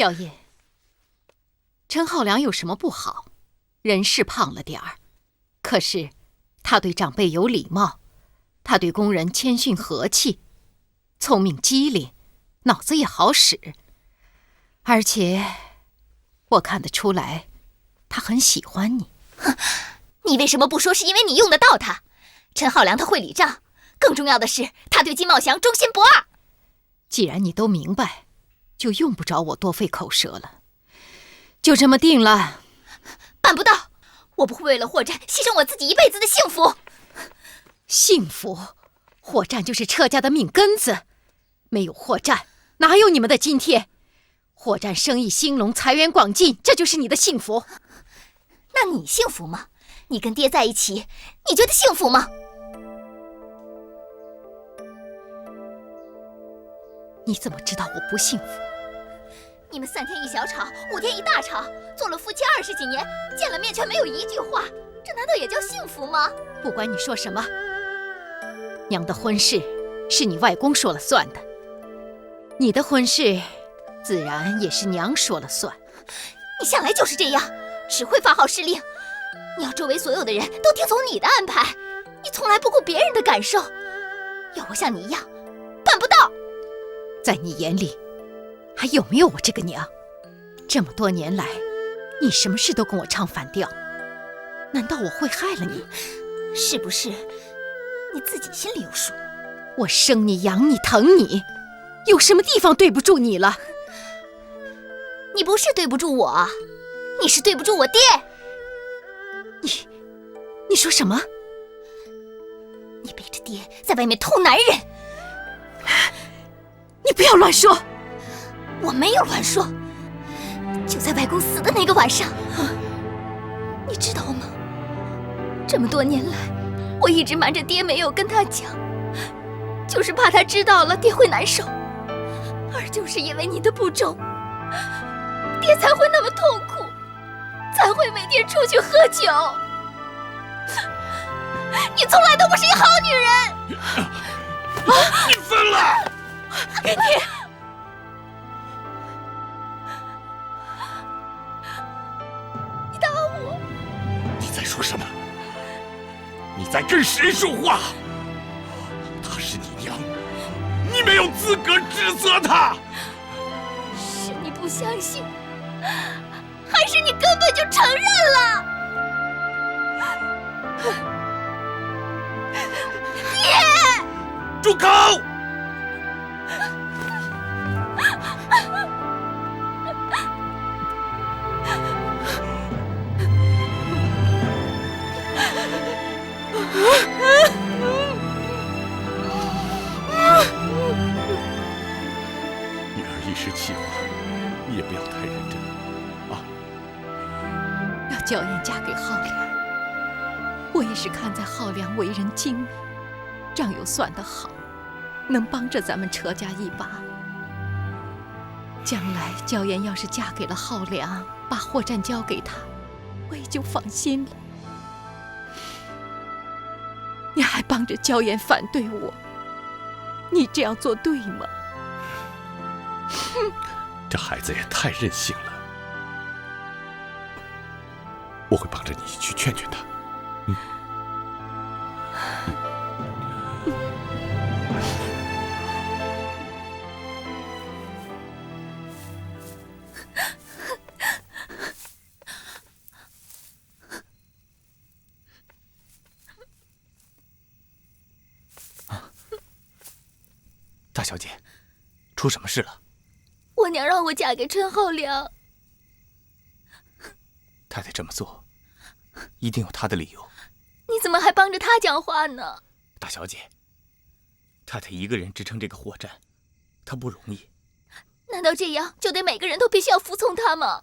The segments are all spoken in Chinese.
娇燕，陈浩良有什么不好？人是胖了点儿，可是他对长辈有礼貌，他对工人谦逊和气，聪明机灵，脑子也好使。而且我看得出来，他很喜欢你。哼，你为什么不说是因为你用得到他？陈浩良他会理账，更重要的是他对金茂祥忠心不二。既然你都明白，就用不着我多费口舌了，就这么定了。办不到，我不会为了货战牺牲我自己一辈子的幸福。幸福？货战就是车家的命根子，没有货战，哪有你们的今天？货战生意兴隆，财源广进，这就是你的幸福。那你幸福吗？你跟爹在一起，你觉得幸福吗？你怎么知道我不幸福？你们3天一小吵，5天一大吵，做了夫妻20几年，见了面却没有一句话，这难道也叫幸福吗？不管你说什么，娘的婚事是你外公说了算的，你的婚事自然也是娘说了算。你向来就是这样，只会发号施令，你要周围所有的人都听从你的安排，你从来不顾别人的感受。要我像你一样，办不到。在你眼里还有没有我这个娘？这么多年来，你什么事都跟我唱反调，难道我会害了你？是不是你自己心里有数？我生你养你疼你，有什么地方对不住你了？你不是对不住我，你是对不住我爹。你说什么？你背着爹在外面偷男人。你不要乱说。我没有乱说，就在外公死的那个晚上，你知道吗？这么多年来，我一直瞒着爹没有跟他讲，就是怕他知道了爹会难受，而就是因为你的不忠，爹才会那么痛苦，才会每天出去喝酒。你从来都不是一好女人。你疯了！爹，你打我！你在说什么？你在跟谁说话？她是你娘，你没有资格指责她。是你不相信，还是你根本就承认了？爹！住口！女儿一时气话，你也不要太认真啊。要娇燕嫁给浩良，我也是看在浩良为人精明，账又算得好，能帮着咱们车家一把。将来娇燕要是嫁给了浩良，把货站交给他，我也就放心了。你还帮着娇燕反对我，你这样做对吗？这孩子也太任性了，我会帮着你去劝劝他。大小姐，出什么事了？我娘让我嫁给陈浩良。太太这么做，一定有她的理由。你怎么还帮着她讲话呢？大小姐，太太一个人支撑这个货站，她不容易。难道这样就得每个人都必须要服从她吗？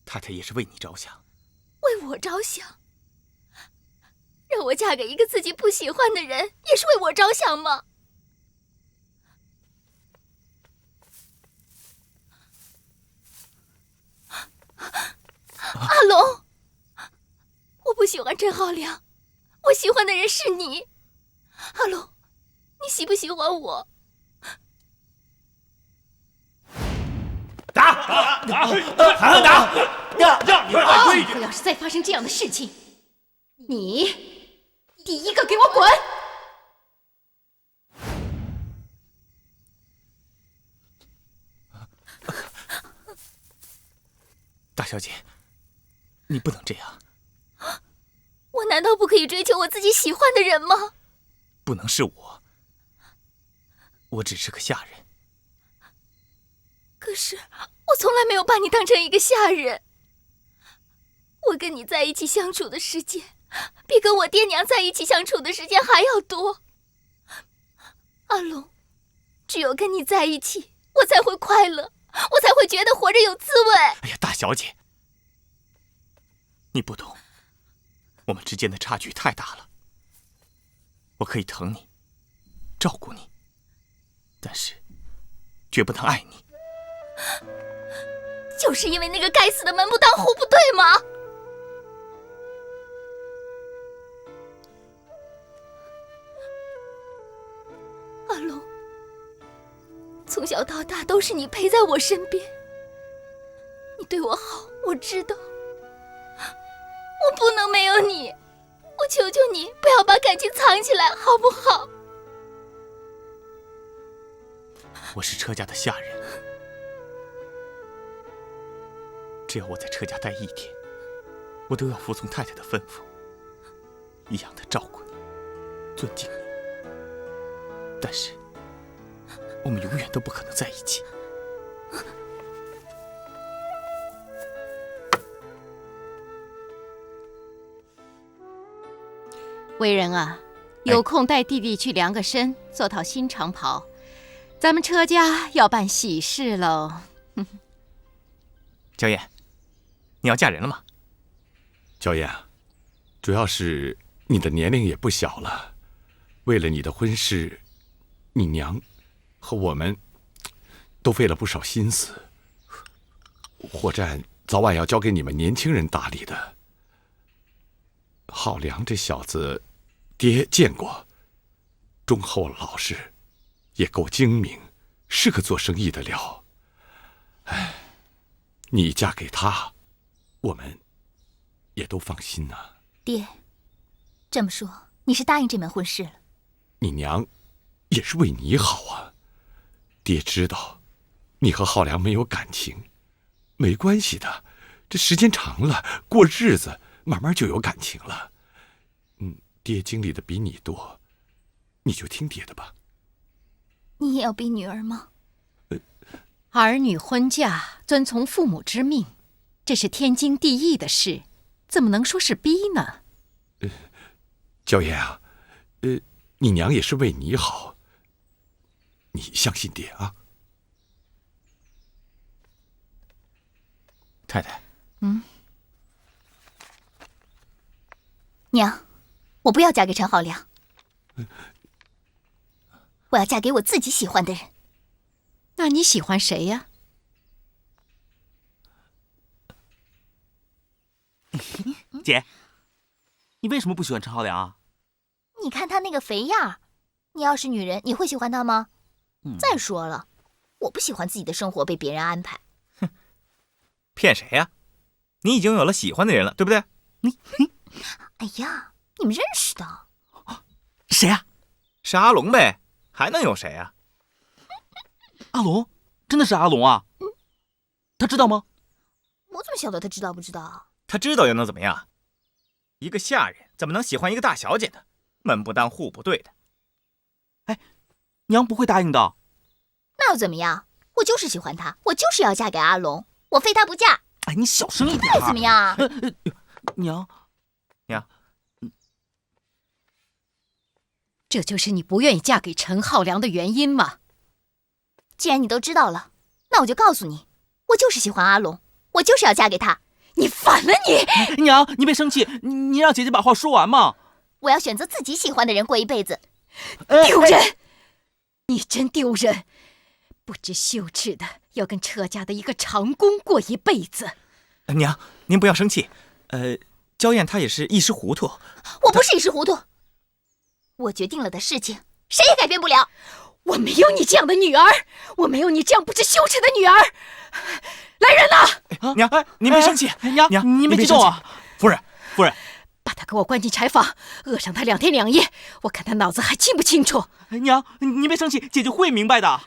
太太也是为你着想。为我着想？让我嫁给一个自己不喜欢的人，也是为我着想吗？阿龙，我不喜欢陈浩良，我喜欢的人是你。阿龙，你喜不喜欢我？打！还要打？你们按规矩。以后要是再发生这样的事情，你第一个给我滚！大小姐，你不能这样。我难道不可以追求我自己喜欢的人吗？不能是我，我只是个下人。可是我从来没有把你当成一个下人。我跟你在一起相处的时间，比跟我爹娘在一起相处的时间还要多。阿龙，只有跟你在一起，我才会快乐，我才会觉得活着有滋味。哎呀，大小姐，你不懂，我们之间的差距太大了。我可以疼你，照顾你，但是绝不能爱你。就是因为那个该死的门不当户不对吗？阿龙，从小到大都是你陪在我身边，你对我好，我知道。我不能没有你，我求求你不要把感情藏起来，好不好？我是车家的下人，只要我在车家待一天，我都要服从太太的吩咐，一样的照顾你，尊敬你。但是，我们永远都不可能在一起。为人啊，有空带弟弟去量个身，做套新长袍。咱们车家要办喜事喽。娇艳，你要嫁人了吗？娇艳，主要是你的年龄也不小了，为了你的婚事，你娘和我们都费了不少心思。货站早晚要交给你们年轻人打理的。浩良这小子，爹见过，忠厚老实，也够精明，是个做生意的料。哎，你嫁给他，我们也都放心呐。爹，这么说，你是答应这门婚事了？你娘也是为你好啊。爹知道你和浩良没有感情，没关系的，这时间长了，过日子慢慢就有感情了。爹经历的比你多，你就听爹的吧。你也要逼女儿吗？儿女婚嫁，遵从父母之命，这是天经地义的事，怎么能说是逼呢？娇艳啊，你娘也是为你好，你相信爹啊。太太，娘，我不要嫁给陈浩良，我要嫁给我自己喜欢的人。那你喜欢谁呀？姐，你为什么不喜欢陈浩良啊？你看他那个肥样，你要是女人，你会喜欢他吗？再说了，我不喜欢自己的生活被别人安排。骗谁呀？你已经有了喜欢的人了，对不对？哎呀，你们认识的？谁呀？是阿龙呗，还能有谁啊？阿龙，真的是阿龙啊？他知道吗？我怎么晓得他知道不知道？他知道又能怎么样？一个下人怎么能喜欢一个大小姐呢？门不当户不对的。哎，娘不会答应的。那又怎么样？我就是喜欢他，我就是要嫁给阿龙，我非他不嫁。哎，你小声一点。那又怎么样？娘，这就是你不愿意嫁给陈浩良的原因吗？既然你都知道了，那我就告诉你，我就是喜欢阿龙，我就是要嫁给他。你反了你！娘，你别生气，你让姐姐把话说完嘛。我要选择自己喜欢的人过一辈子。丢人！你真丢人！不知羞耻的要跟车家的一个长工过一辈子。娘，您不要生气。娇艳她也是一时糊涂。我不是一时糊涂，我决定了的事情，谁也改变不了。我没有你这样的女儿，我没有你这样不知羞耻的女儿。来人呐！娘，您别生气，娘，您别激动啊。夫人，把他给我关进柴房，饿上他2天2夜，我看他脑子还清不清楚。娘，您别生气，姐姐会明白的。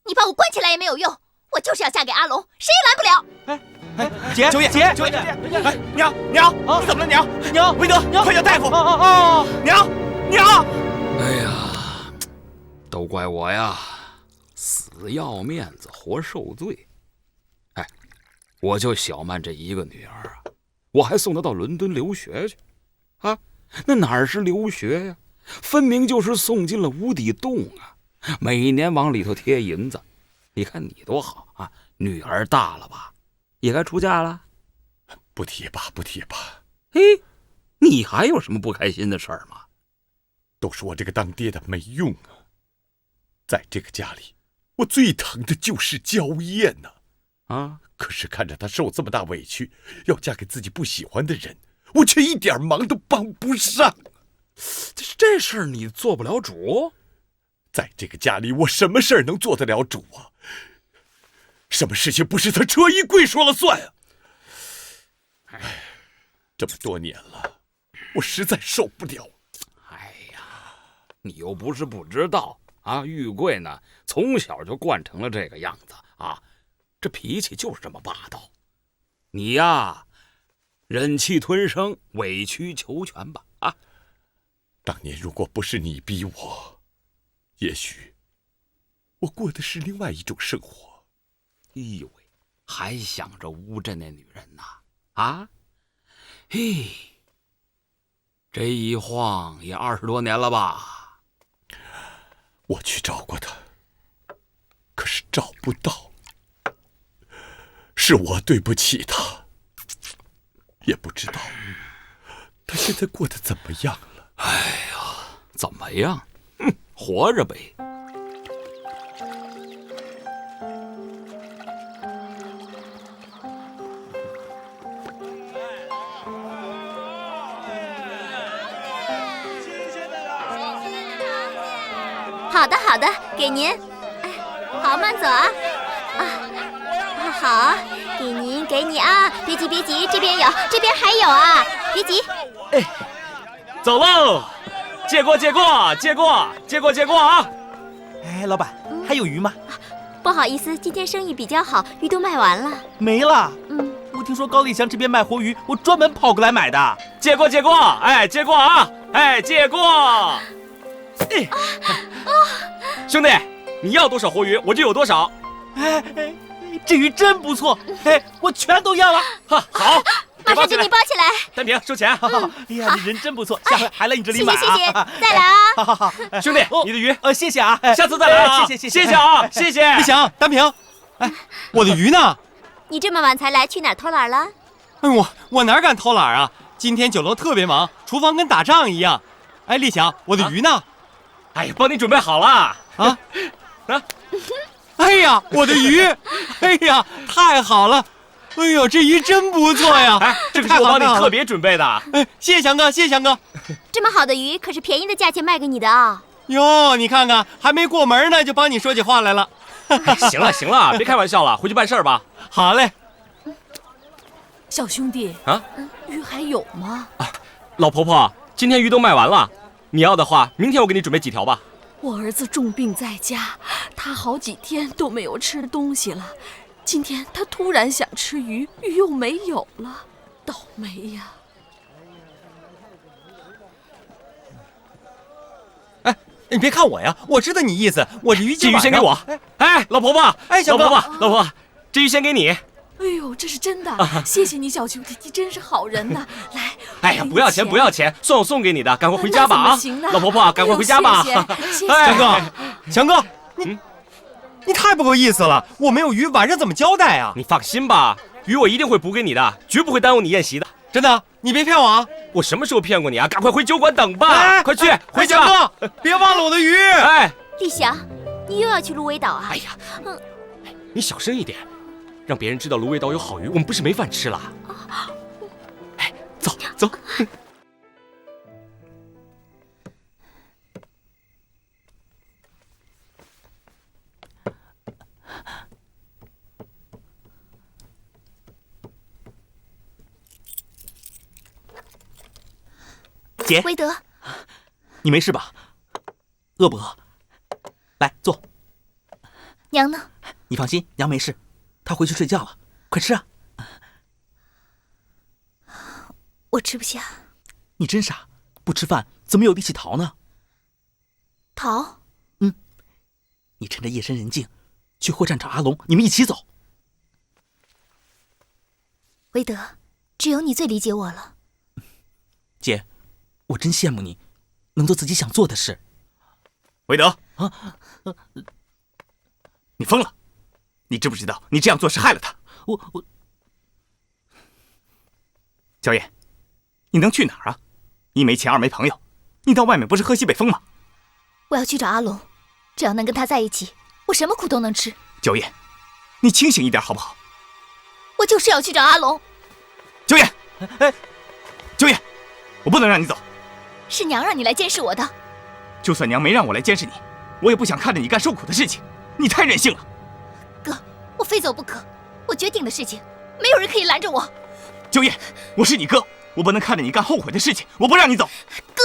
你把我关起来也没有用，我就是要嫁给阿龙，谁也拦不了。姐，哎，娘，你怎么了？娘，韦德，快叫大夫！娘！哎呀，都怪我呀，死要面子活受罪。哎，我就小曼这一个女儿啊，我还送她到伦敦留学去，啊，那哪是留学呀？分明就是送进了无底洞啊！每年往里头贴银子。你看你多好啊，女儿大了吧，也该出嫁了。不提吧。嘿，你还有什么不开心的事儿吗？都是我这个当爹的没用啊！在这个家里，我最疼的就是娇艳呐！可是看着她受这么大委屈，要嫁给自己不喜欢的人，我却一点忙都帮不上。这事儿你做不了主？在这个家里，我什么事儿能做得了主啊？什么事情不是他车衣柜说了算啊？这么多年了，我实在受不了。哎呀，你又不是不知道啊，玉贵呢从小就惯成了这个样子啊，这脾气就是这么霸道。你呀，忍气吞声，委曲求全吧啊！当年如果不是你逼我，也许我过的是另外一种生活。哎呦喂，还想着乌镇那女人呢？啊，嘿，这一晃也20多年了吧？我去找过她，可是找不到。是我对不起她，也不知道她现在过得怎么样了。哎呀，怎么样？活着呗。好的，给您。哎，好，慢走啊。好，给你啊！别急，这边有，这边还有啊！别急。哎，走喽！借过啊！哎，老板，还有鱼吗？不好意思，今天生意比较好，鱼都卖完了。没了。我听说高丽祥这边卖活鱼，我专门跑过来买的。借过！哎，借过啊！哎，借过！兄弟，你要多少活鱼，我就有多少。哎，这鱼真不错，哎，我全都要了。好，马上给你包起来。单平收钱。哎呀，你人真不错，下回还来你这里买啊。谢谢，再来啊。好，兄弟，你的鱼，谢谢啊，下次再来啊。谢谢啊，谢谢。立祥，单平，哎，我的鱼呢？你这么晚才来，去哪儿偷懒了？哎，我哪敢偷懒啊！今天酒楼特别忙，厨房跟打仗一样。哎，立祥，我的鱼呢？哎呀，帮你准备好了啊！哎呀，我的鱼！哎呀，太好了！哎呦，这鱼真不错呀！哎，这个是我帮你特别准备的。哎，谢谢强哥，谢谢强哥。这么好的鱼，可是便宜的价钱卖给你的啊！哟，你看看，还没过门呢，就帮你说起话来了。行了，别开玩笑了，回去办事儿吧。好嘞。小兄弟啊，鱼还有吗？老婆婆，今天鱼都卖完了，你要的话，明天我给你准备几条吧。我儿子重病在家，他好几天都没有吃东西了。今天他突然想吃鱼，鱼又没有了，倒霉呀！哎，你别看我呀，我知道你意思，我这鱼这鱼先给我。哎，老婆婆，哎，小哥，老婆，这鱼先给你。哎呦，这是真的！谢谢你，小兄弟，你真是好人呐！来，哎呀，不要钱，送给你的，赶快回家吧啊！行呢？老婆婆，赶快回家吧！谢谢。强哥，你太不够意思了！我没有鱼，晚上怎么交代啊？你放心吧，鱼我一定会补给你的，绝不会耽误你宴席的。真的，你别骗我啊！我什么时候骗过你啊？赶快回酒馆等吧！快去，回家吧！别忘了我的鱼！哎，立祥，你又要去芦苇岛啊？哎呀，你小声一点。让别人知道芦苇岛有好鱼，我们不是没饭吃了。哎，走。姐，韦德，你没事吧？饿不饿？来坐。娘呢？你放心，娘没事，她回去睡觉了。快吃啊！我吃不下。你真傻，不吃饭怎么有力气逃呢？逃？你趁着夜深人静，去货站找阿龙，你们一起走。韦德，只有你最理解我了。姐，我真羡慕你，能做自己想做的事。韦德啊，你疯了！你知不知道你这样做是害了他？我，焦燕，你能去哪儿啊？一没钱，二没朋友，你到外面不是喝西北风吗？我要去找阿龙，只要能跟他在一起，我什么苦都能吃。焦燕，你清醒一点好不好？我就是要去找阿龙。焦燕，焦燕，我不能让你走。是娘让你来监视我的。就算娘没让我来监视你，我也不想看着你干受苦的事情。你太任性了。哥，我非走不可。我决定的事情，没有人可以拦着我。焦燕，我是你哥，我不能看着你干后悔的事情，我不让你走。哥，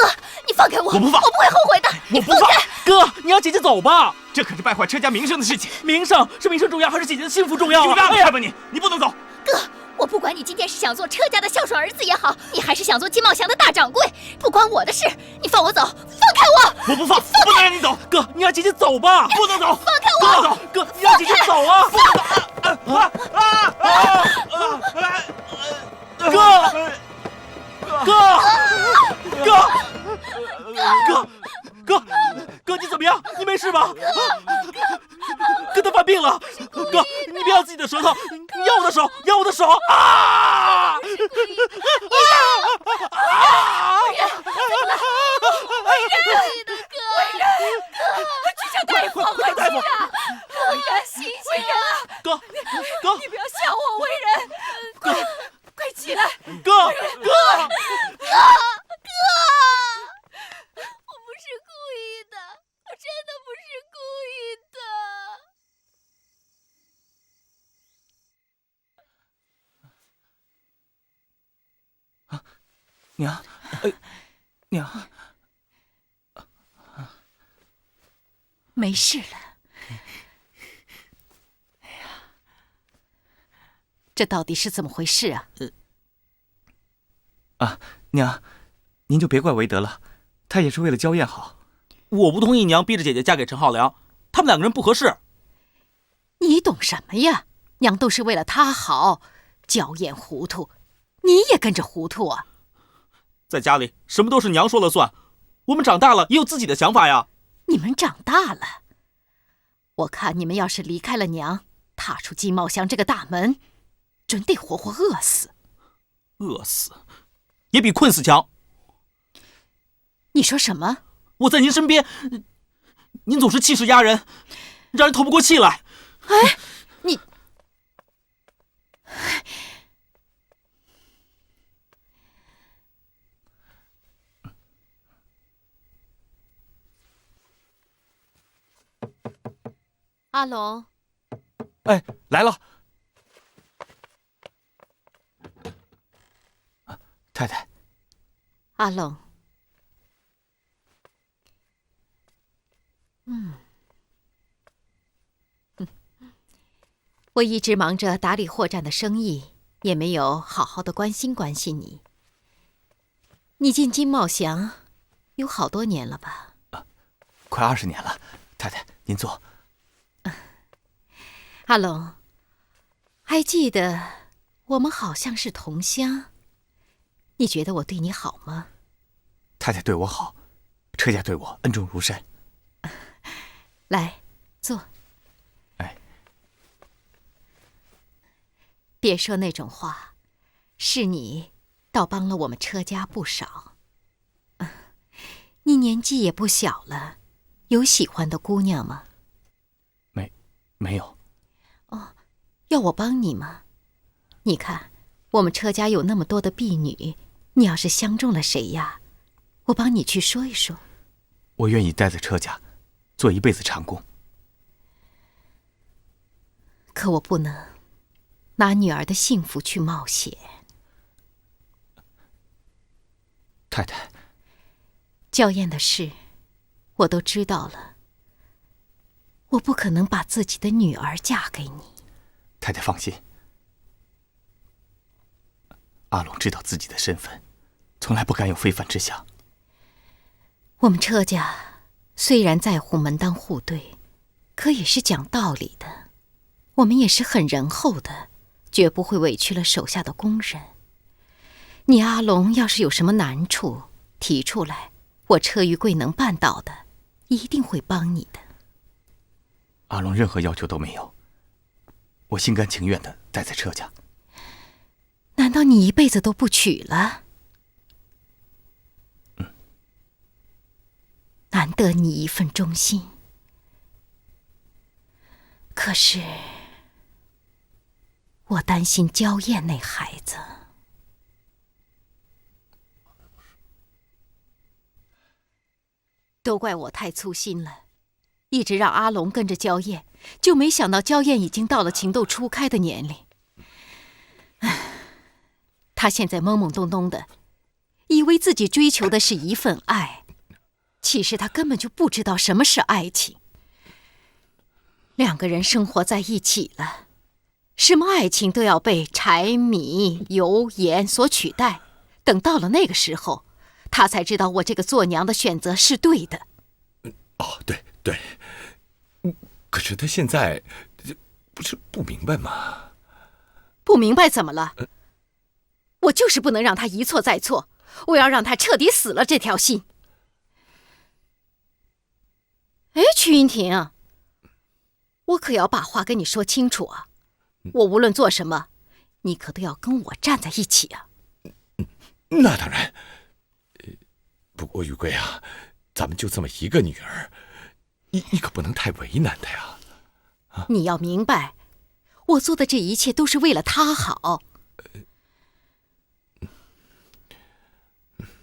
你放开我！我不放，我不会后悔的。我不放。哥，你让姐姐走吧。这可是败坏车家名声的事情。名声是名声重要，还是姐姐的幸福重要啊？你让开吧你，你不能走。哥，我不管你今天是想做车家的孝顺儿子也好，你还是想做金茂祥的大掌柜，不关我的事。你放我走，放开我！我不放，不能让你走。哥，你让姐姐走吧。不能走，放开我！哥，你让姐姐走啊！不能走。哥，你怎么样？你没事吧？哥，他犯病了。哥，你别咬自己的舌头，咬我的手，咬我的手啊！去叫大夫，快去啊！魏然，醒醒啊！哥，你不要吓我，魏然，快起来！哥，我不是故意的，我真的不是故意的。娘，娘，没事了。哎呀，这到底是怎么回事啊？娘，您就别怪韦德了，他也是为了娇艳好。我不同意娘逼着姐姐嫁给陈浩良，他们两个人不合适。你懂什么呀？娘都是为了他好，娇艳糊涂，你也跟着糊涂啊？在家里什么都是娘说了算，我们长大了也有自己的想法呀。你们长大了，我看你们要是离开了娘，踏出金茂祥这个大门，准得活活饿死。饿死也比困死强。你说什么？我在您身边，您总是气势压人，让人透不过气来。哎，你阿龙，哎，来了。太太，阿龙，我一直忙着打理货站的生意，也没有好好的关心你。你进金茂祥有好多年了吧？快20年了。太太，您坐。阿龙，还记得我们好像是同乡，你觉得我对你好吗？太太对我好，车家对我恩重如山。来，坐。哎，别说那种话，是你倒帮了我们车家不少。你年纪也不小了，有喜欢的姑娘吗？没有。要我帮你吗？你看，我们车家有那么多的婢女，你要是相中了谁呀，我帮你去说一说。我愿意待在车家，做一辈子长工。可我不能拿女儿的幸福去冒险。太太，娇艳的事，我都知道了。我不可能把自己的女儿嫁给你。太太放心，阿龙知道自己的身份，从来不敢有非分之想。我们车家虽然在乎门当户对，可也是讲道理的。我们也是很仁厚的，绝不会委屈了手下的工人。你阿龙要是有什么难处，提出来，我车玉贵能办到的，一定会帮你的。阿龙任何要求都没有，我心甘情愿的待在车家。难道你一辈子都不娶了？难得你一份忠心，可是我担心娇艳那孩子。都怪我太粗心了，一直让阿龙跟着娇艳，就没想到娇艳已经到了情窦初开的年龄。他现在懵懵懂懂的，以为自己追求的是一份爱，其实他根本就不知道什么是爱情。两个人生活在一起了，什么爱情都要被柴米油盐所取代。等到了那个时候，他才知道我这个做娘的选择是对的。哦，对对，可是他现在不是不明白吗？不明白怎么了？我就是不能让他一错再错，我要让他彻底死了这条心。哎，曲云婷，我可要把话跟你说清楚啊！我无论做什么，你可都要跟我站在一起啊！那当然。不过玉贵啊，咱们就这么一个女儿，你可不能太为难她呀。啊，你要明白，我做的这一切都是为了她好。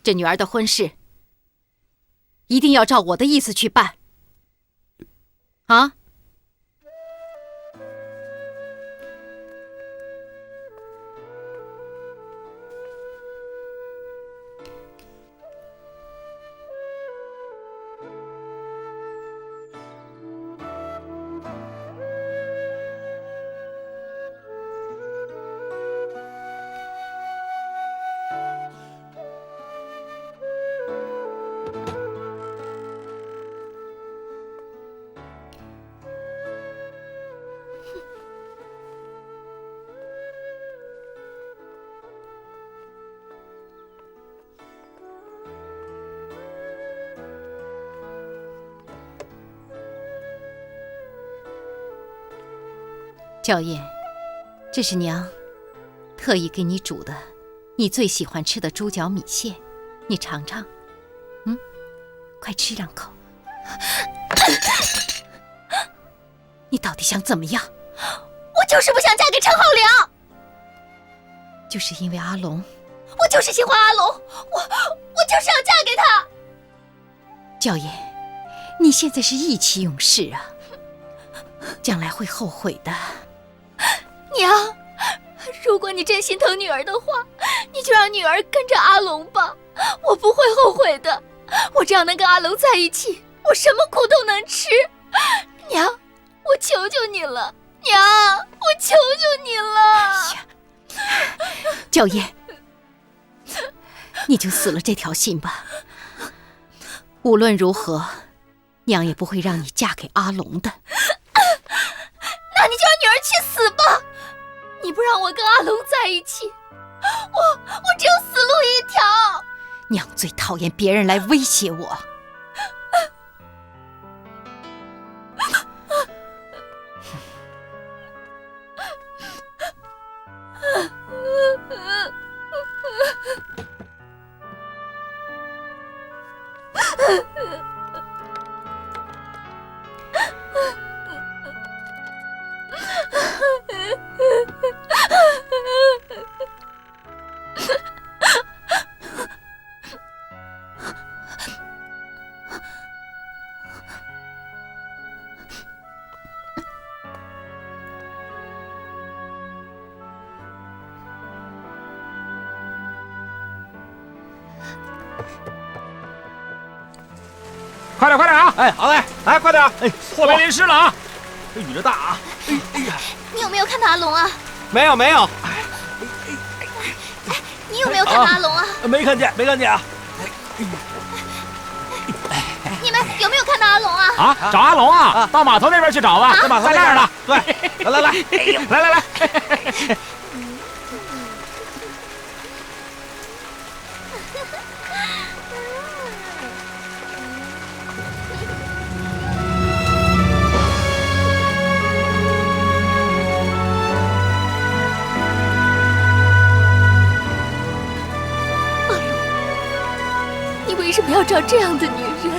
这女儿的婚事，一定要照我的意思去办。啊？娇艳，这是娘特意给你煮的你最喜欢吃的猪脚米线，你尝尝。快吃两口。你到底想怎么样？我就是不想嫁给陈浩良，就是因为阿龙。我就是喜欢阿龙，我就是要嫁给他。娇艳，你现在是意气用事啊，将来会后悔的。娘，如果你真心疼女儿的话，你就让女儿跟着阿龙吧，我不会后悔的。我只要能跟阿龙在一起，我什么苦都能吃。娘，我求求你了，娘，我求求你了。娇艳，你就死了这条心吧。无论如何，娘也不会让你嫁给阿龙的。那你就让女儿去死吧！你不让我跟阿龙在一起，我只有死路一条。娘最讨厌别人来威胁我。快点啊！哎，好嘞，来快点！哎，货没淋湿了啊！这雨这大啊！哎呀，你有没有看到阿龙啊？没有，你有没有看到阿龙啊？没看见啊！你们有没有看到阿龙啊？啊，找阿龙啊！到码头那边去找吧，在码头在那儿呢。对，来，来。你为什么要找这样的女人？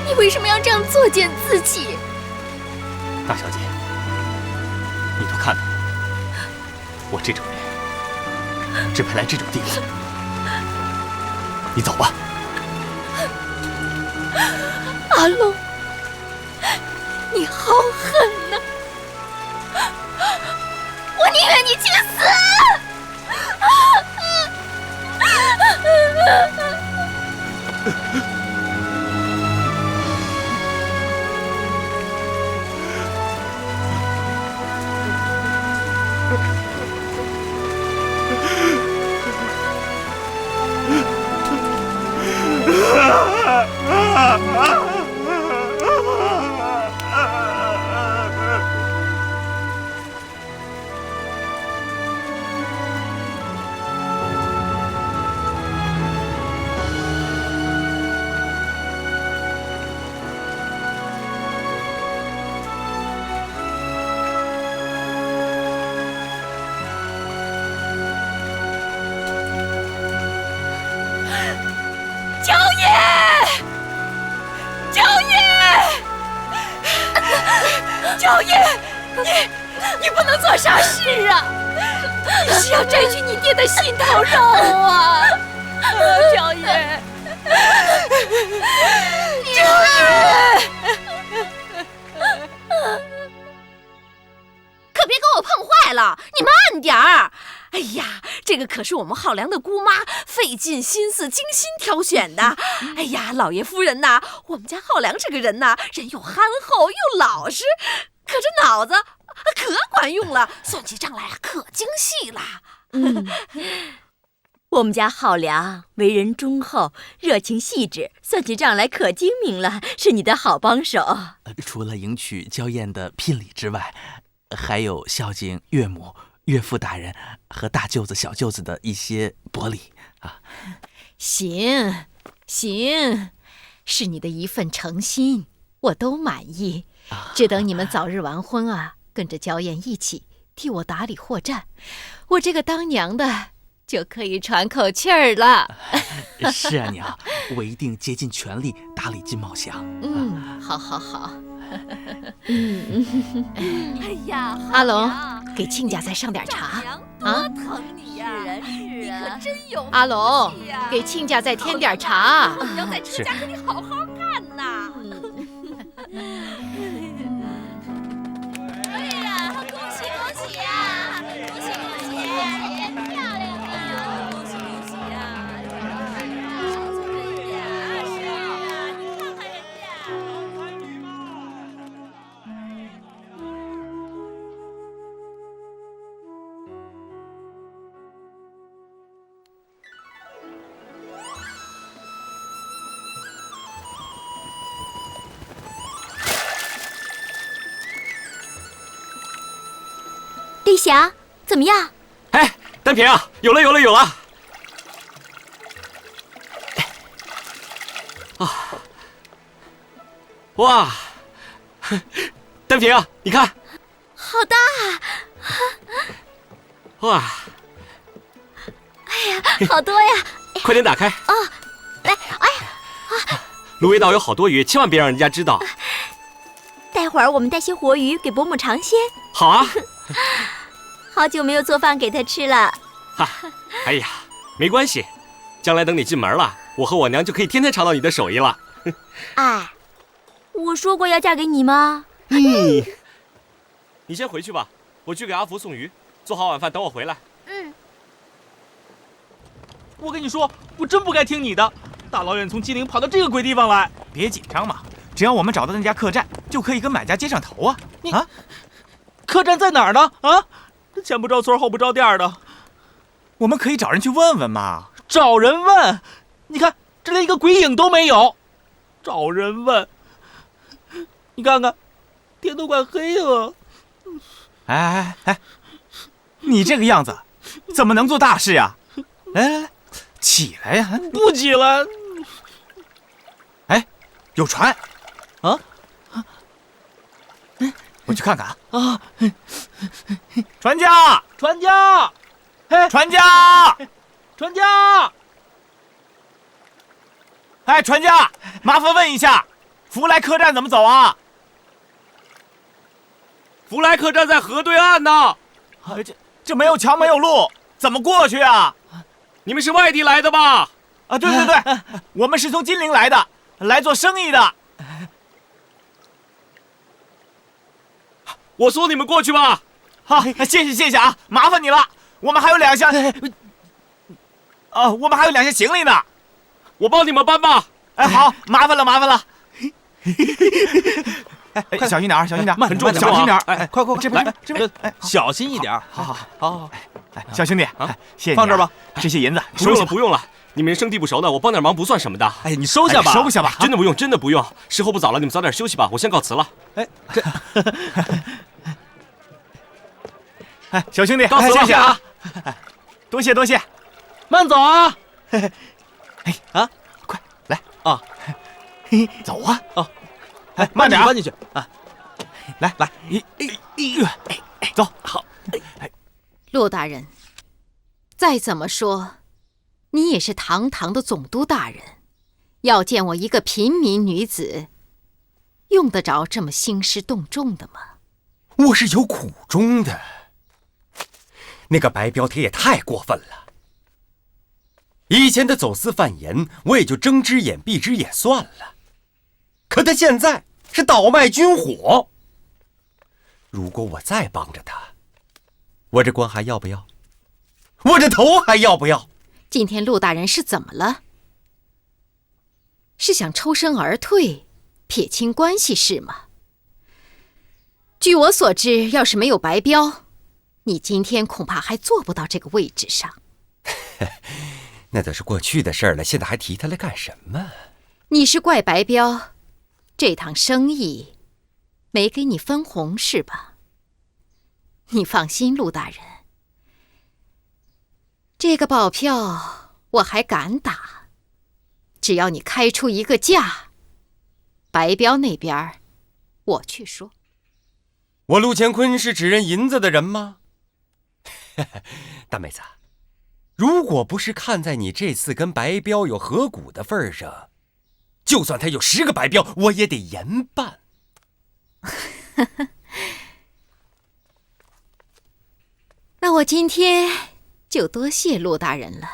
你为什么要这样作践自己？大小姐，你都看到了，我这种人只配来这种地方。你走吧。阿龙，你好狠呐！我宁愿你去死！娇叶，娇叶，你不能做傻事啊！你是要摘取你爹的心头肉啊！娇叶，可别给我碰坏了，你慢点儿。哎呀，这个可是我们浩良的姑妈费尽心思、精心挑选的。哎呀，老爷夫人呐，我们家浩良这个人呐，人又憨厚又老实，可这脑子可管用了，算起账来可精细了。我们家浩良为人忠厚、热情细致，算起账来可精明了，是你的好帮手。除了迎娶娇艳的聘礼之外，还有孝敬岳母、岳父大人和大舅子、小舅子的一些薄礼啊。行，是你的一份诚心，我都满意。只等你们早日完婚啊，跟着娇艳一起替我打理货站，我这个当娘的就可以喘口气儿了。是啊，娘，我一定竭尽全力打理金茂祥。好。哎呀，阿龙，给亲家再上点茶啊！疼你呀！你可真有阿龙，给亲家再添点茶。你要在这家可得好好干呐！哎呀，恭喜呀！恭喜，真漂亮啊！恭喜呀！真呀，是啊，你看看人家。丽霞，怎么样？哎，丹平啊，有了！哇，丹平啊，你看，好大啊！哇，哎呀，好多呀！快点打开。来，哎呀，芦苇岛有好多鱼，千万别让人家知道。待会儿我们带些活鱼给伯母尝鲜。好啊。好久没有做饭给他吃了。哎呀，没关系，将来等你进门了，我和我娘就可以天天尝到你的手艺了。哎，我说过要嫁给你吗？你先回去吧，我去给阿福送鱼，做好晚饭等我回来。我跟你说，我真不该听你的。大老远从金陵跑到这个鬼地方来。别紧张嘛，只要我们找到那家客栈，就可以跟买家接上头啊！客栈在哪儿呢？这前不着村后不着店的，我们可以找人去问问嘛。找人问？你看这连一个鬼影都没有。找人问？你看看，天都快黑了。哎，你这个样子，怎么能做大事呀？来，起来呀！不起来。哎，有船。我去看看啊！船家，船家，船家，船家！哎，船家，麻烦问一下，福来客栈怎么走啊？福来客栈在河对岸呢。这没有桥，没有路，怎么过去啊？你们是外地来的吧？啊，对，我们是从金陵来的，来做生意的。我送你们过去吧。好，谢谢啊，麻烦你了。我们还有2箱，我们还有2箱行李呢。我帮你们搬吧。哎，好，麻烦了。快小心点，慢点，小心点。哎，快，这边，小心一点。好。小兄弟，谢谢你。放这儿吧，这些银子不用了。你们人生地不熟的，我帮点忙不算什么的。哎，你收下吧，收下吧。真的不用。时候不早了，你们早点休息吧。我先告辞了。小兄弟，告辞了，谢谢啊。多谢，慢走啊。快来啊！走啊！慢点，搬进去啊！来，走。好。陆大人，再怎么说，你也是堂堂的总督大人，要见我一个平民女子，用得着这么兴师动众的吗？我是有苦衷的。那个白标帖也太过分了。以前的走私贩盐，我也就睁只眼闭只眼算了，可他现在是倒卖军火。如果我再帮着他，我这官还要不要？我这头还要不要？今天陆大人是怎么了？是想抽身而退，撇清关系是吗？据我所知，要是没有白标，你今天恐怕还坐不到这个位置上。那都是过去的事了，现在还提他来干什么？你是怪白标这趟生意没给你分红是吧？你放心，陆大人，这个保票我还敢打，只要你开出一个价，白标那边我去说。我陆乾坤是只认银子的人吗？大妹子，如果不是看在你这次跟白标有合股的份上，就算他有10个白标，我也得严办。那我今天就多谢陆大人了。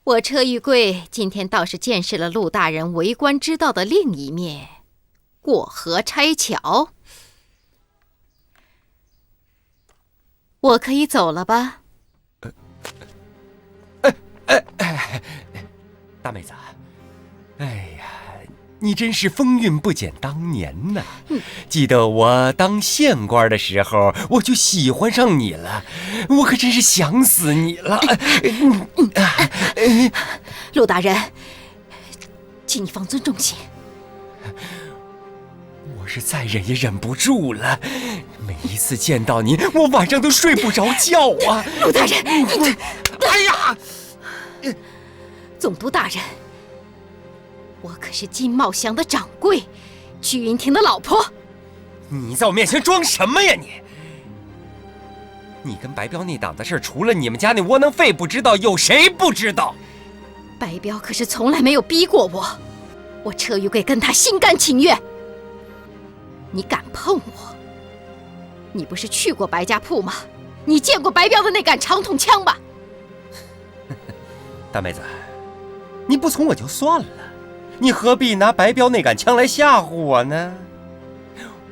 我车玉贵今天倒是见识了陆大人为官之道的另一面，过河拆桥。我可以走了吧？大妹子，哎呀，你真是风韵不减当年呐！记得我当县官的时候，我就喜欢上你了，我可真是想死你了。陆大人，请你放尊重些。我是再忍也忍不住了，每一次见到你，我晚上都睡不着觉啊！陆大人，你……哎呀！总督大人，我可是金茂祥的掌柜，聚云亭的老婆。你在我面前装什么呀你？你跟白彪那档子事，除了你们家那窝囊废不知道，有谁不知道？白彪可是从来没有逼过我，我车玉贵跟他心甘情愿。你敢碰我？你不是去过白家铺吗？你见过白彪的那杆长筒枪吧？大妹子，你不从我就算了，你何必拿白彪那杆枪来吓唬我呢？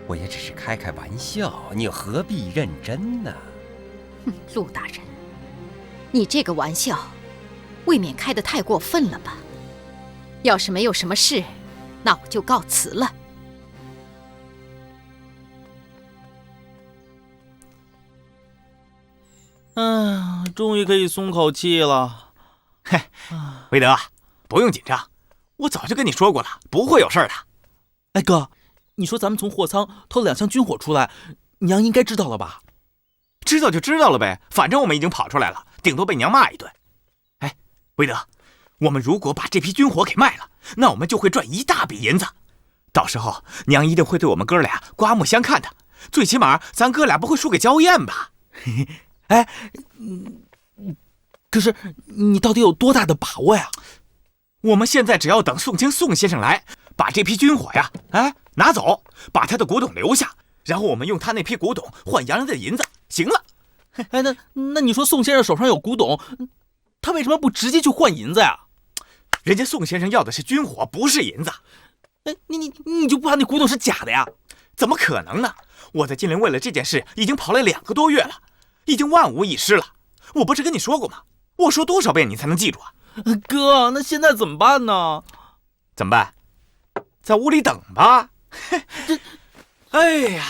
我也只是开开玩笑，你何必认真呢？陆大人，你这个玩笑，未免开得太过分了吧？要是没有什么事，那我就告辞了。终于可以松口气了。嘿，韦德，不用紧张，我早就跟你说过了，不会有事的。哎哥，你说咱们从货仓偷了2箱军火出来，娘应该知道了吧？知道就知道了呗，反正我们已经跑出来了，顶多被娘骂一顿。哎，韦德，我们如果把这批军火给卖了，那我们就会赚一大笔银子。到时候娘一定会对我们哥俩刮目相看的，最起码咱哥俩不会输给焦燕吧？哎，可是你到底有多大的把握呀？我们现在只要等宋清宋先生来，把这批军火呀，拿走，把他的古董留下，然后我们用他那批古董换杨来的银子，行了。哎，那你说宋先生手上有古董，他为什么不直接去换银子呀？人家宋先生要的是军火，不是银子。哎，你就不怕那古董是假的呀？怎么可能呢？我在金陵为了这件事已经跑了2个多月了，已经万无一失了。我不是跟你说过吗？我说多少遍你才能记住啊？哥，那现在怎么办呢？怎么办？在屋里等吧。哎呀，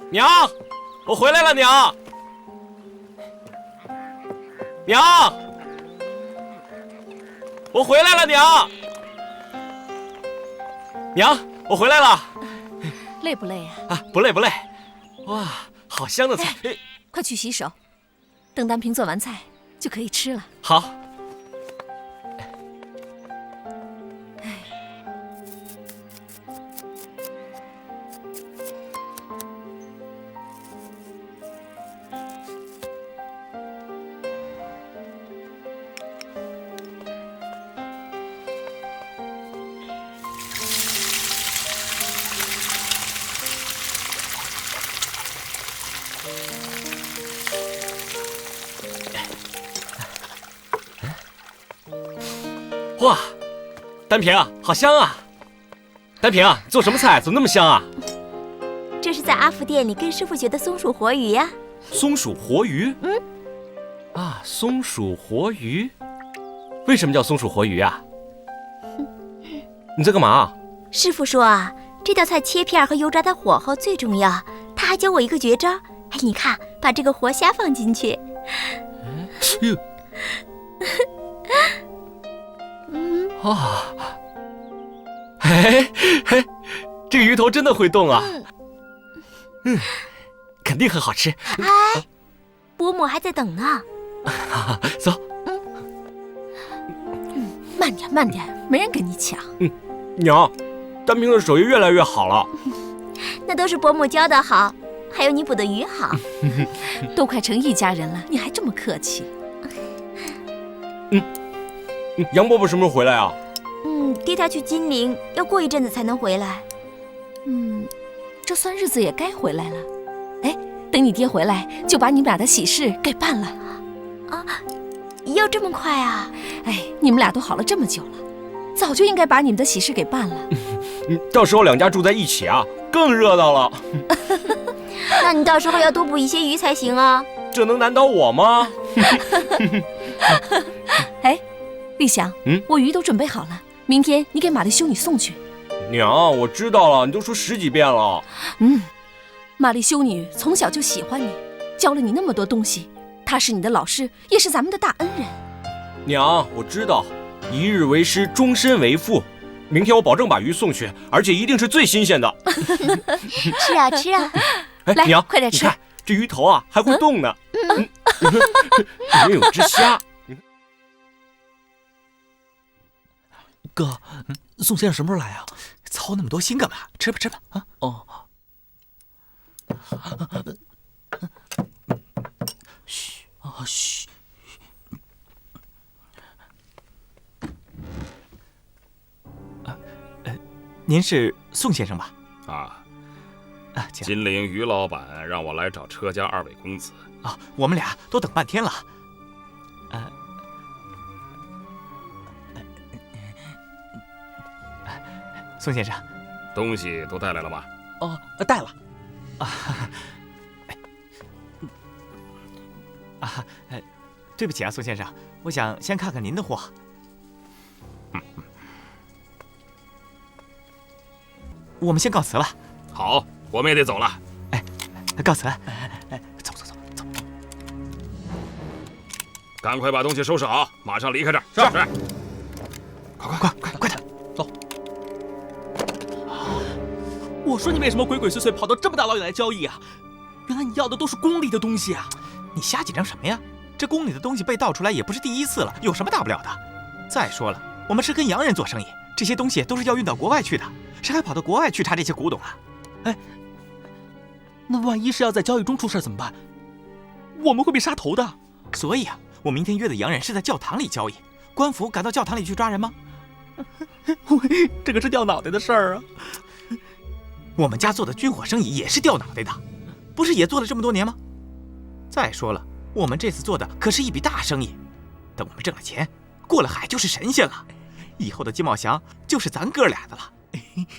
娘，我回来了，娘。娘，我回来了，娘。娘，我回来了。累不累啊？不累不累。哇，好香的菜！快去洗手，等单平做完菜就可以吃了。好。哇，单平啊，好香啊！单平啊，做什么菜？怎么那么香啊？这是在阿福店里跟师傅学的松鼠活鱼呀。松鼠活鱼？啊，松鼠活鱼，为什么叫松鼠活鱼啊？你在干嘛？师傅说啊，这道菜切片和油炸在火候最重要。他还教我一个绝招，哎，你看，把这个活虾放进去。啊，这个鱼头真的会动啊！肯定很好吃。哎，伯母还在等呢。走。慢点，慢点，没人跟你抢。娘，单平的手艺越来越好了。那都是伯母教的好，还有你捕的鱼好。都快成一家人了，你还这么客气。杨伯伯什么时候回来啊？爹他去金陵，要过一阵子才能回来。这算日子也该回来了。哎，等你爹回来，就把你们俩的喜事给办了。啊，要这么快啊？哎，你们俩都好了这么久了，早就应该把你们的喜事给办了。到时候2家住在一起啊，更热闹了。那你到时候要多捕一些鱼才行啊。这能难倒我吗？哎，丽香，我鱼都准备好了，明天你给玛丽修女送去。娘，我知道了，你都说10几遍了。玛丽修女从小就喜欢你，教了你那么多东西，她是你的老师，也是咱们的大恩人。娘，我知道，一日为师，终身为父。明天我保证把鱼送去，而且一定是最新鲜的。吃啊吃啊！来，娘，快点吃。你看这鱼头啊，还会动呢。里面有只虾。哥，宋先生什么时候来啊？操那么多心干嘛？吃吧吃吧啊！哦。嘘啊嘘。您是宋先生吧？啊，请金陵于老板让我来找车家2位公子。啊，我们俩都等半天了。宋先生，东西都带来了吗？哦，带了。对不起啊，宋先生，我想先看看您的货。我们先告辞了。好，我们也得走了。告辞。走。赶快把东西收拾好，马上离开这儿。是。快点，走。我说你为什么鬼鬼祟祟跑到这么大老远来交易啊？原来你要的都是宫里的东西啊！你瞎紧张什么呀？这宫里的东西被盗出来也不是第一次了，有什么大不了的？再说了，我们是跟洋人做生意，这些东西都是要运到国外去的，谁还跑到国外去查这些古董啊？那万一是要在交易中出事怎么办？我们会被杀头的。所以啊，我明天约的洋人是在教堂里交易，官府敢到教堂里去抓人吗？这个是掉脑袋的事儿啊！我们家做的军火生意也是掉脑袋的，不是也做了这么多年吗？再说了，我们这次做的可是一笔大生意，等我们挣了钱，过了海就是神仙了，以后的金茂祥就是咱哥俩的了。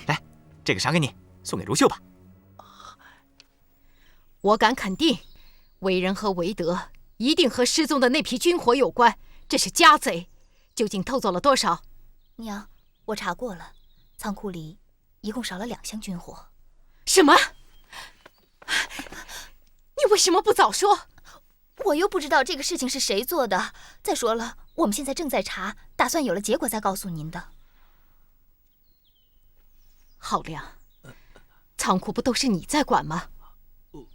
来，这个赏给你，送给如秀吧。我敢肯定，韦仁和韦德一定和失踪的那批军火有关，这是家贼。究竟偷走了多少？娘，我查过了，仓库里一共少了2箱军火。什么？你为什么不早说？我又不知道这个事情是谁做的。再说了，我们现在正在查，打算有了结果再告诉您的。浩良，仓库不都是你在管吗？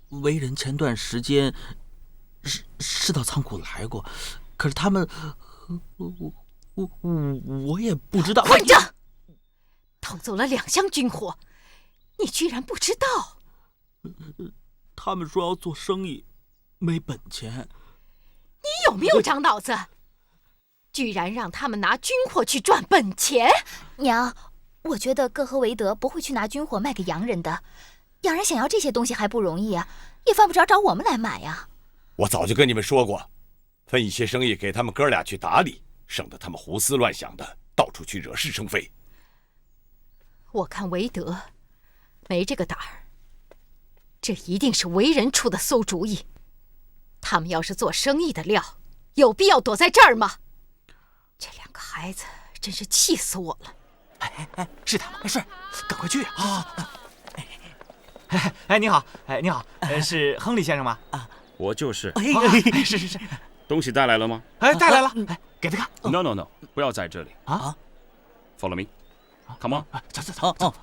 为人前段时间是到仓库来过，可是他们，我也不知道。混账！偷走了2箱军火，你居然不知道？他们说要做生意，没本钱。你有没有长脑子？居然让他们拿军火去赚本钱！娘，我觉得哥和韦德不会去拿军火卖给洋人的。洋人想要这些东西还不容易啊，也犯不着找我们来买呀。我早就跟你们说过，分一些生意给他们哥俩去打理，省得他们胡思乱想的到处去惹是生非。我看韦德没这个胆儿，这一定是韦仁出的馊主意。他们要是做生意的料，有必要躲在这儿吗？这2个孩子真是气死我了！是他们，是，赶快去啊！你好，你好，是亨利先生吗？我就是。是。东西带来了吗？带来了，给他看。No， 不要在这里啊 ！Follow me，Come on， 走。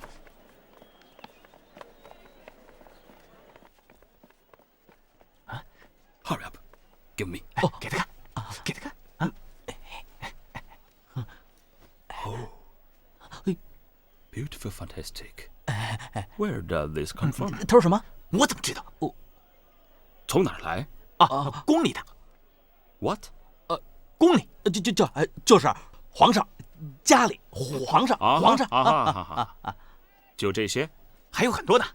Hurry up，give me。给他看，给他看。Beautiful, fantastic. Where does this come from? 他说什么？我怎么知道？从哪儿来？宫里的。What？宫里，就是皇上家里，皇上。就这些？还有很多呢。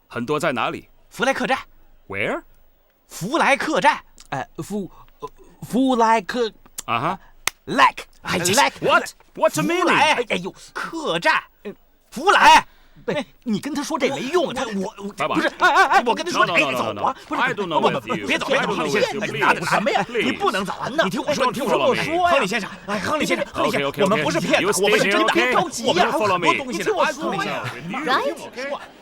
很多在哪里？福来客栈。Where？福来客栈。福来客。Like。What a meaning？ 哎呦，客栈，福来。你跟他说这没用，我不是，我跟他说，你走啊！不是，别走，你拿的什么呀？你不能走，你听我说，亨利先生，我们不是骗子，我们是真的，别着急呀，很多东西，你听我说呀。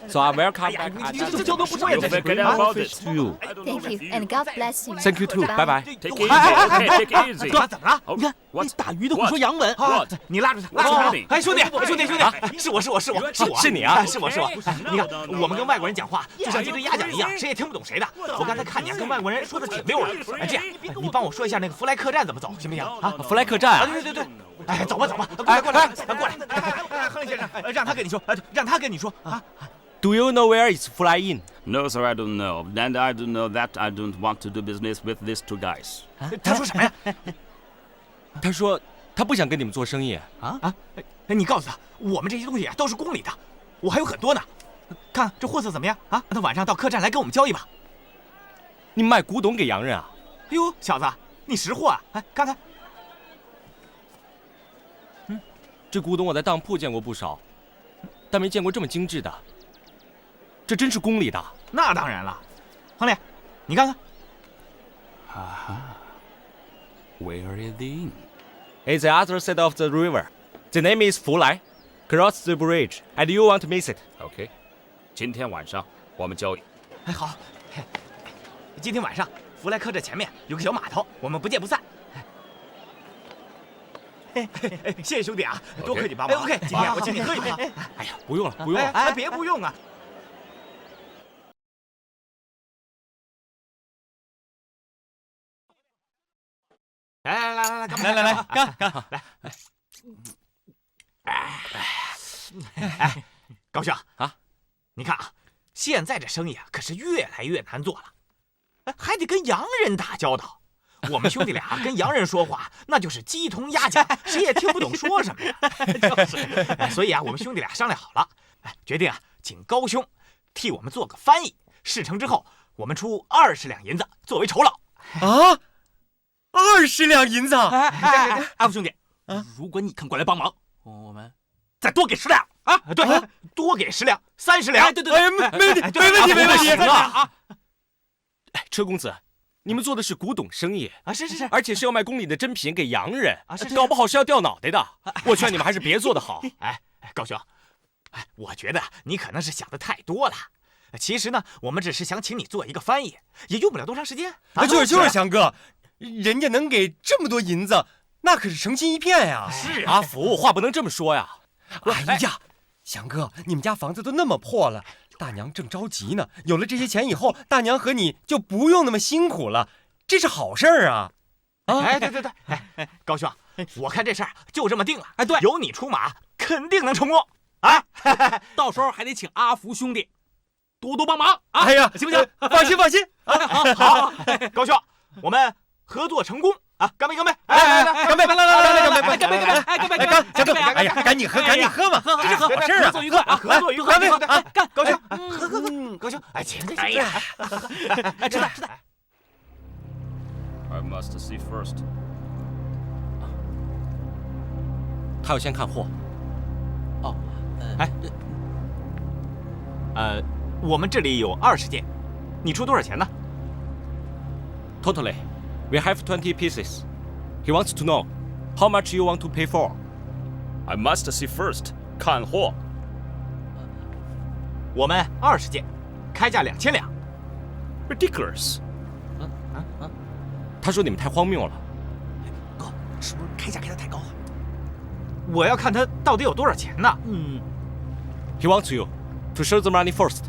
So I welcome back. 你这交流不顺呀，这是。 Thank you and God bless you. Thank you too. 拜拜。 Take it easy. 哥，怎么了？你看，那打鱼的会说洋文。你拉住他，哎，兄弟，是我，是你啊，是我。你看，我们跟外国人讲话就像鸡对鸭讲一样，谁也听不懂谁的。我刚才看你跟外国人说的挺溜的。哎，这样，你帮我说一下那个福来客栈怎么走，行不行啊？福来客栈啊？对。哎，走吧，过来。亨利先生，让他跟你说啊。Do you know where is Fly Inn? No, sir, I don't know. And I don't know that I don't want to do business with these two guys. 他说什么呀？他说他不想跟你们做生意你告诉他，我们这些东西都是宫里的，我还有很多呢。看这货色怎么样啊？他晚上到客栈来跟我们交易吧。你卖古董给洋人啊？哎呦，小子，你识货啊？哎，看看。这古董我在当铺见过不少，但没见过这么精致的。这真是宫里的。那当然了，亨利，你看看。Where is the inn? It's the other side of the river. The name is 福来。Cross the bridge, and you won't miss it. OK， 今天晚上我们交易。哎，好，今天晚上福来科这前面有个小码头，我们不见不散。谢谢兄弟啊，多亏你帮忙。OK， 今天我请你喝一杯。哎呀，不用了，不用了。哎，别不用啊。来，干！哎，高兄啊，你看啊，现在这生意啊可是越来越难做了，还得跟洋人打交道。我们兄弟俩跟洋人说话，那就是鸡同鸭讲，谁也听不懂说什么呀。就是，所以啊，我们兄弟俩商量好了，决定啊，请高兄替我们做个翻译。事成之后，我们出20两银子作为酬劳。啊，20两银子！阿福兄弟，如果你肯过来帮忙，我们再多给10两啊！对，多给10两，30两。对，没问题，没问题啊！哎，车公子。你们做的是古董生意啊，是，而且是要卖宫里的珍品给洋人啊，搞不好是要掉脑袋的。我劝你们还是别做的好。哎，高兄，我觉得你可能是想的太多了。其实呢，我们只是想请你做一个翻译，也用不了多长时间。就是强哥，人家能给这么多银子，那可是诚心一片呀。是阿福，话不能这么说呀。哎呀，强哥，你们家房子都那么破了。大娘正着急呢，有了这些钱以后，大娘和你就不用那么辛苦了，这是好事儿啊！哎，对，哎，高兄，我看这事儿就这么定了。哎，对，有你出马，肯定能成功啊！到时候还得请阿福兄弟多多帮忙啊！哎呀，行不行？放心啊！好，高兄，我们合作成功啊！干杯！来，干杯！干杯！哎呀，赶紧喝嘛！这是好事啊！合作愉快啊！合作愉快！干！高兄，喝！高兄，哎，请！哎呀，吃的。I must see first。他要先看货。哦，我们这里有20件，你出多少钱呢 ？Totally, we have 20 pieces. He wants to know how much you want to pay for. I must see first。看货。我们20件，开价2000两。Ridiculous。他说你们太荒谬了。哥，是不是开价开得太高了？我要看他到底有多少钱呢。He wants you to show the money first.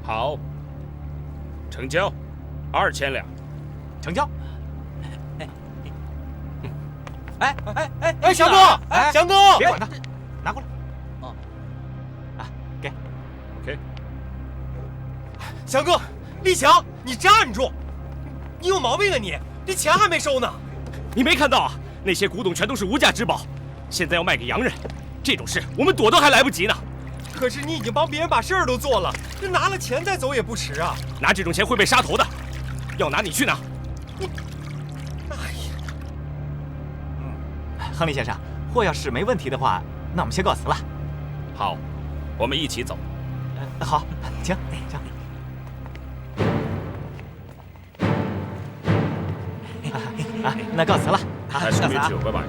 好，成交，2000两，成交。哎，祥哥，别管他，拿过来。给。OK。祥哥，立强，你站住！你有毛病啊你！这钱还没收呢。你没看到啊？那些古董全都是无价之宝，现在要卖给洋人，这种事我们躲都还来不及呢。可是你已经帮别人把事儿都做了，这拿了钱再走也不迟啊！拿这种钱会被杀头的，要拿你去拿。亨利先生，货要是没问题的话，那我们先告辞了。好，我们一起走。好，行。那告辞了。Nice to meet you，拜拜。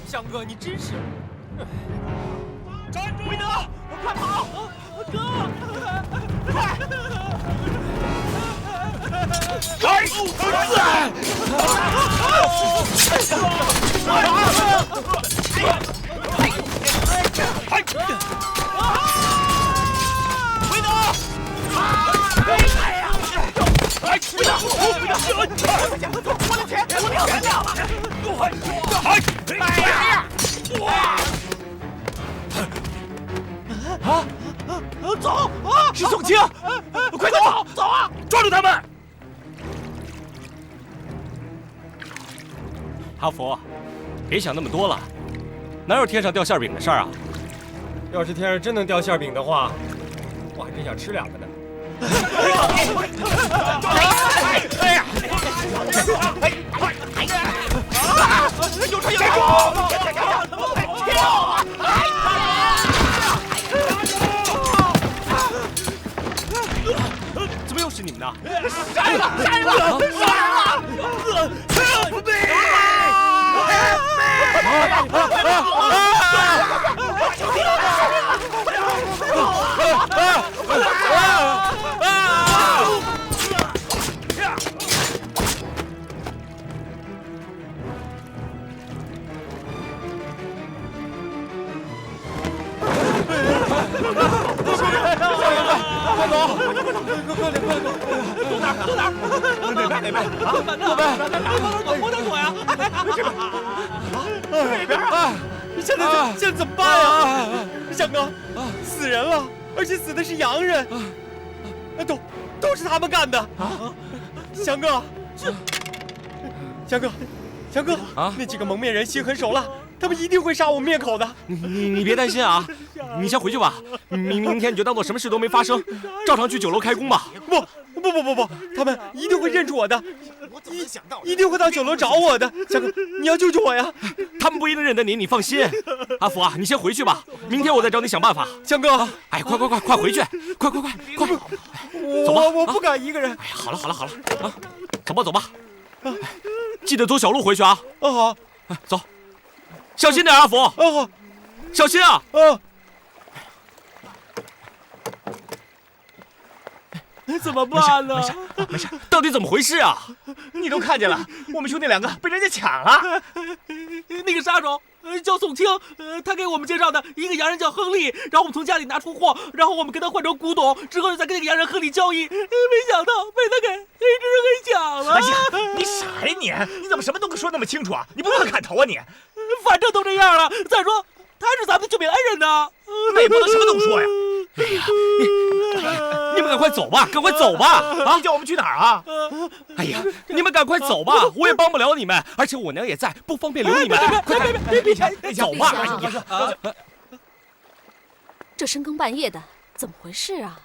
祥哥，你真是……站住！韦德，快跑！哥，快！韦德！走啊！是宋清，快走！走啊！抓住他们！阿福，别想那么多了，哪有天上掉馅饼的事儿啊？要是天上真能掉馅饼的话，我还真想吃2个呢。哎呀！有传有跳啊！怎么又是你们呢？杀人了！杀人了！杀人了！快走！快点！走哪儿？哪边？啊，左边。往哪走呀？这边。哪边啊？现在怎么办呀？翔哥，死人了，而且死的是洋人，都是他们干的啊！翔哥，啊！那几个蒙面人心狠手辣，他们一定会杀我们灭口的。你别担心啊，你先回去吧。明天你就当做什么事都没发生，照常去酒楼开工吧。不，他们一定会认出我的，一定会到酒楼找我的。翔哥，你要救救我呀！他们不一定认得你，你放心。阿福啊，你先回去吧，明天我再找你想办法。翔哥，哎，快回去，快！走吧，我不敢一个人。哎呀，好了啊，走吧，记得走小路回去啊。好。走，小心点，阿福。好。小心啊。怎么办呢？没事，到底怎么回事啊？你都看见了，我们兄弟2个被人家抢了。那个杀手叫宋清，他给我们介绍的一个洋人叫亨利，然后我们从家里拿出货，然后我们跟他换成古董，之后再跟那个洋人亨利交易，没想到被他给黑之人给抢了。哎呀，你傻呀你怎么什么都说那么清楚啊？你不怕砍头啊你？反正都这样了，再说他是咱们的救命恩人呢，那也不能什么都说呀。哎呀，你们赶快走吧！啊！你叫我们去哪儿啊？哎呀，你们赶快走吧，我也帮不了你们，而且我娘也在，不方便留你们。快走吧！这深更半夜的，怎么回事啊？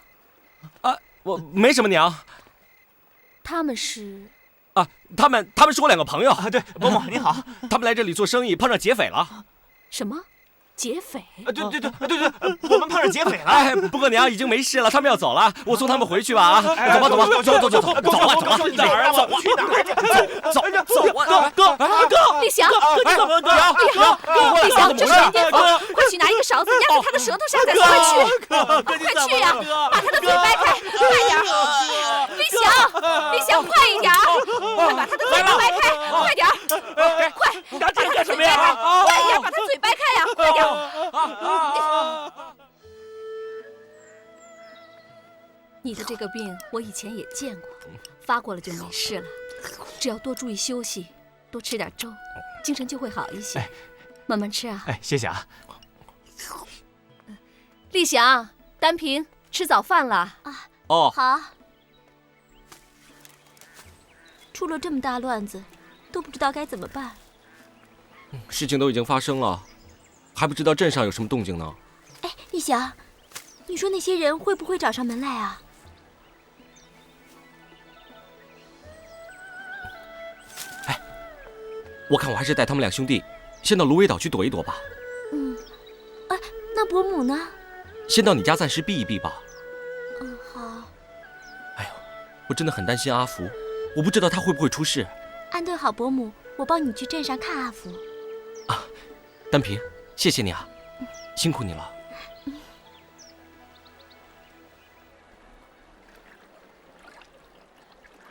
我没什么娘。他们是？他们是我2个朋友。对，伯母你好，他们来这里做生意，碰上劫匪了。什么？劫匪？对，我们碰上劫匪了。哎，不过娘已经没事了，他们要走了，我送他们回去吧啊！走吧，哪儿啊？去哪儿？走啊！哥，立翔，立翔，这是人颠簸，快去拿一个勺子压在他的舌头上，快去呀！把他的嘴掰开，快点！立翔，快一点！快把他的嘴巴掰开，快点！快，你拿这个干什么呀？快点，把他嘴掰开呀！快点！你的这个病我以前也见过，发过了就没事了。只要多注意休息，多吃点粥，精神就会好一些。慢慢吃啊。谢谢啊。立翔、单平，吃早饭了啊？好。出了这么大乱子，都不知道该怎么办。事情都已经发生了，还不知道镇上有什么动静呢。哎，立翔，你说那些人会不会找上门来啊？我看我还是带他们2兄弟先到芦苇岛去躲一躲吧。那伯母呢？先到你家暂时避一避吧。好。哎呦，我真的很担心阿福，我不知道他会不会出事。安顿好伯母，我帮你去镇上看阿福。单平，谢谢你啊，辛苦你了。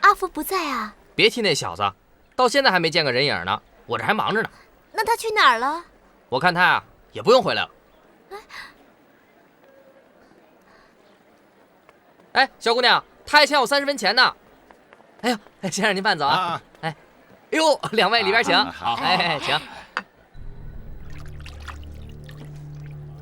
阿福不在啊？别提那小子，到现在还没见个人影呢，我这还忙着呢。那他去哪儿了？我看他啊，也不用回来了。哎，小姑娘，他还欠我30分钱呢。哎呦，先让您慢走啊。呦，两位里边请。好，哎，请。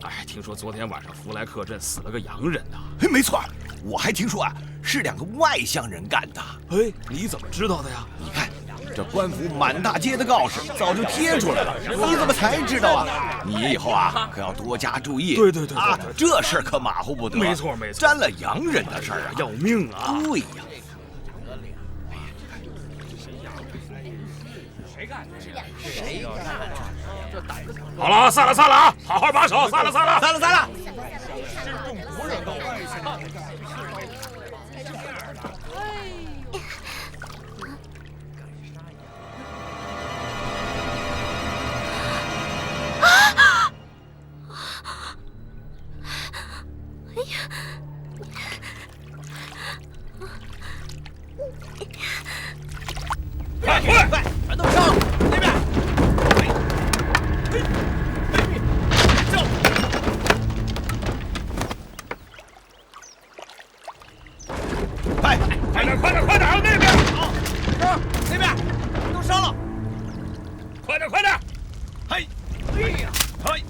哎，听说昨天晚上福来克镇死了个洋人呐。没错，我还听说啊，是2个外乡人干的。哎，你怎么知道的呀？你看，这官府满大街的告示早就贴出来了，你怎么才知道啊？你以后啊，可要多加注意。对啊，这事儿可马虎不得。没错，沾了洋人的事儿啊，要命啊！对呀。好了，散了啊！好好把守，散了。快，全都上那边！快点！那边！好，是那边，都上了。快点！嘿，呀，嘿，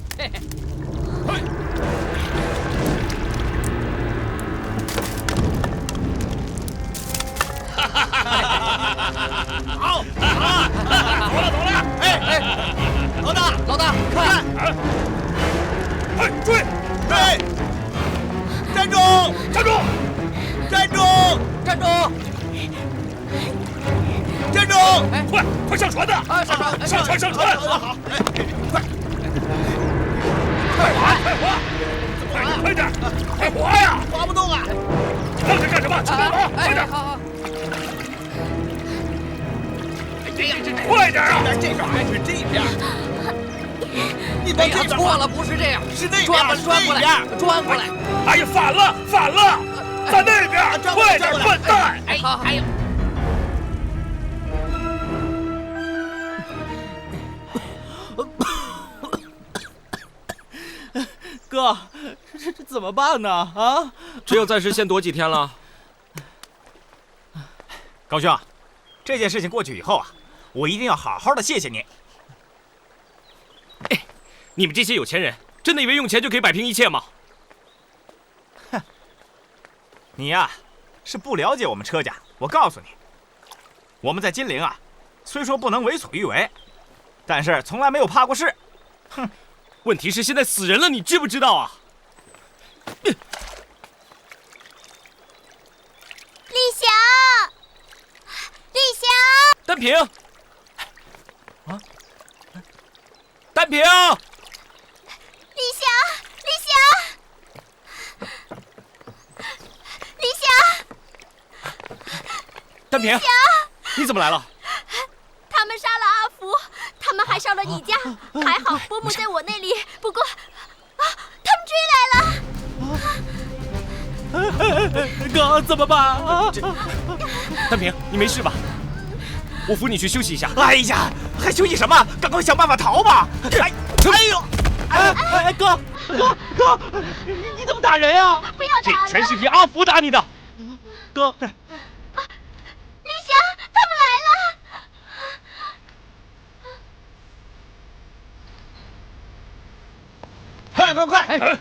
好，走了！哎，老大，看！哎，注意！哎，站住！快上船的！上船！好，快点！快划呀！划不动啊！愣着干什么？起来划！快点！好。快点啊！这边还是这边？你哎呀，错了，不是这样，是那边，转过来。哎呀，反了，在那边！快点，笨蛋！哎，好。哥，这怎么办呢？啊，只有暂时先躲几天了。高兄，这件事情过去以后啊，我一定要好好的谢谢你。哎，你们这些有钱人，真的以为用钱就可以摆平一切吗？哼，你呀，是不了解我们车家。我告诉你，我们在金陵啊，虽说不能为所欲为，但是从来没有怕过事。哼。问题是现在死人了，你知不知道啊？立翔，单平，啊，单平，立翔，单平，你怎么来了？他们杀了阿福，他们还烧了你家，还好伯母在我那里。不过，他们追来了。哥，怎么办啊？单平，你没事吧？我扶你去休息一下。哎呀，还休息什么？赶快想办法逃吧！哥，你怎么打人呀？不要打了！这全是凭阿福打你的。哥，立翔，他们来了！快！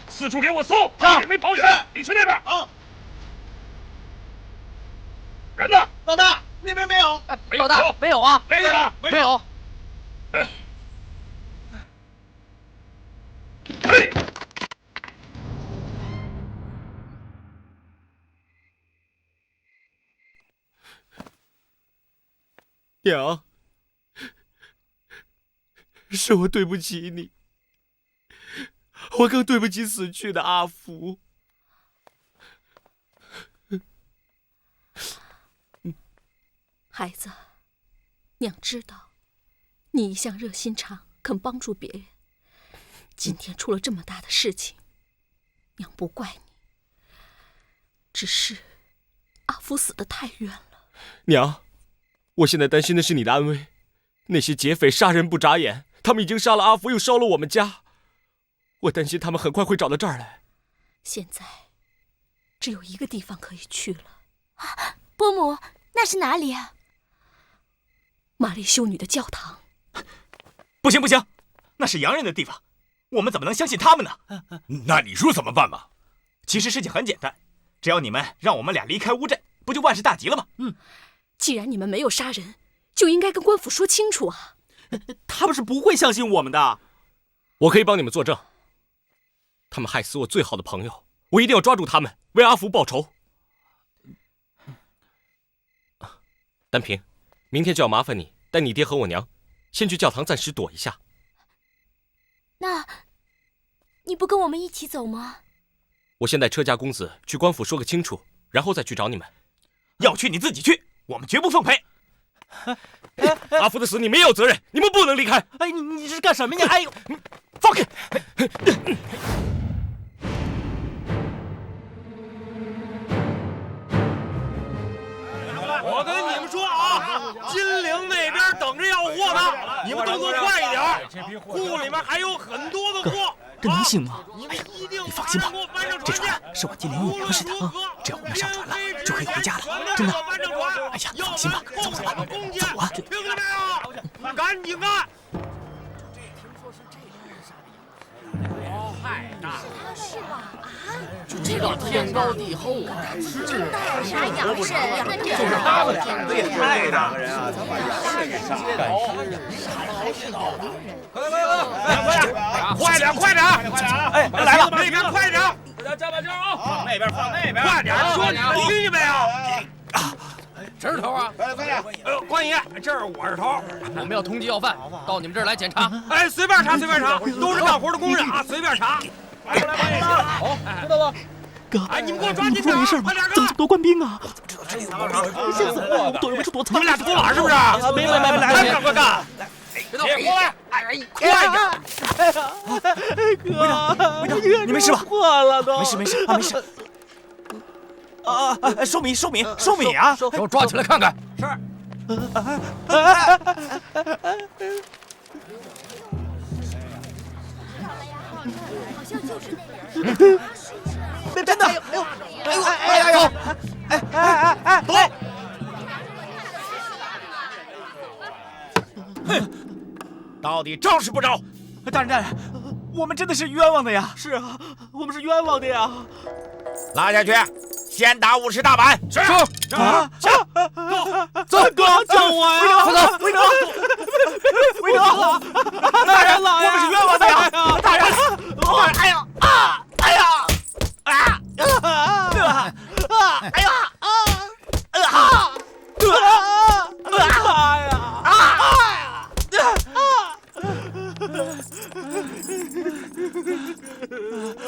四处给我搜，也没保险。你去那边。啊。人呢？老大，那边没有。老大，没有啊。没有。嘿。娘，是我对不起你，我更对不起死去的阿福。孩子，娘知道，你一向热心肠，肯帮助别人。今天出了这么大的事情，娘不怪你，只是阿福死得太冤了。娘，我现在担心的是你的安危。那些劫匪杀人不眨眼，他们已经杀了阿福，又烧了我们家。我担心他们很快会找到这儿来。现在只有一个地方可以去了。伯母，那是哪里啊？玛丽修女的教堂。不行不行，那是洋人的地方，我们怎么能相信他们呢？那你说怎么办吧？其实事情很简单，只要你们让我们俩离开乌镇，不就万事大吉了吗？既然你们没有杀人，就应该跟官府说清楚啊。他们是不会相信我们的。我可以帮你们作证，他们害死我最好的朋友，我一定要抓住他们，为阿福报仇。丹平，明天就要麻烦你带你爹和我娘先去教堂暂时躲一下。那，你不跟我们一起走吗？我先带车家公子去官府说个清楚，然后再去找你们。要去你自己去，我们绝不奉陪。阿福的死你们也有责任，你们不能离开。哎，你这是干什么呀？哎呦，放开！我跟你们说啊，金陵那边等着要货呢，你们动作快一点，库里面还有很多的货。这能行吗？你放心吧，这船是我金陵玉娘使的，只要我们上船了，就可以回家了，真的。哎呀，放心吧，走吧，走啊！听见没有？赶紧干！是吧？这个天高地厚啊！这带啥洋人呀？就是他们俩，这也太大个人啊！快点，快点！哎，来了，那边快点！大家加把劲啊！那边放那边，快点！说你听见没有？谁是头啊？快点！关爷，这是我是头。我们要通缉要犯，到你们这儿来检查。哎，随便查，随便查，都是干活的工人啊，随便查。好，知道了。哥，哎，你们给我抓紧点！没事吗？怎么这么多官兵啊？吓死我了！我们躲也没处躲藏。你们俩偷懒是不是？没，来，赶快干！别过来！快点！哥，你没事吧？破了都。没事啊，没事。收米啊！给我抓起来看看。是。好像就是那俩。真的！走！哼！到底招是不招？大人，我们真的是冤枉的呀！是啊，我们是冤枉的呀！拉下去，先打50大板。是。啊！走，哥，救我呀！韦德，大人，我们是冤枉的呀！大人，哎呀！哎呀！哎呀！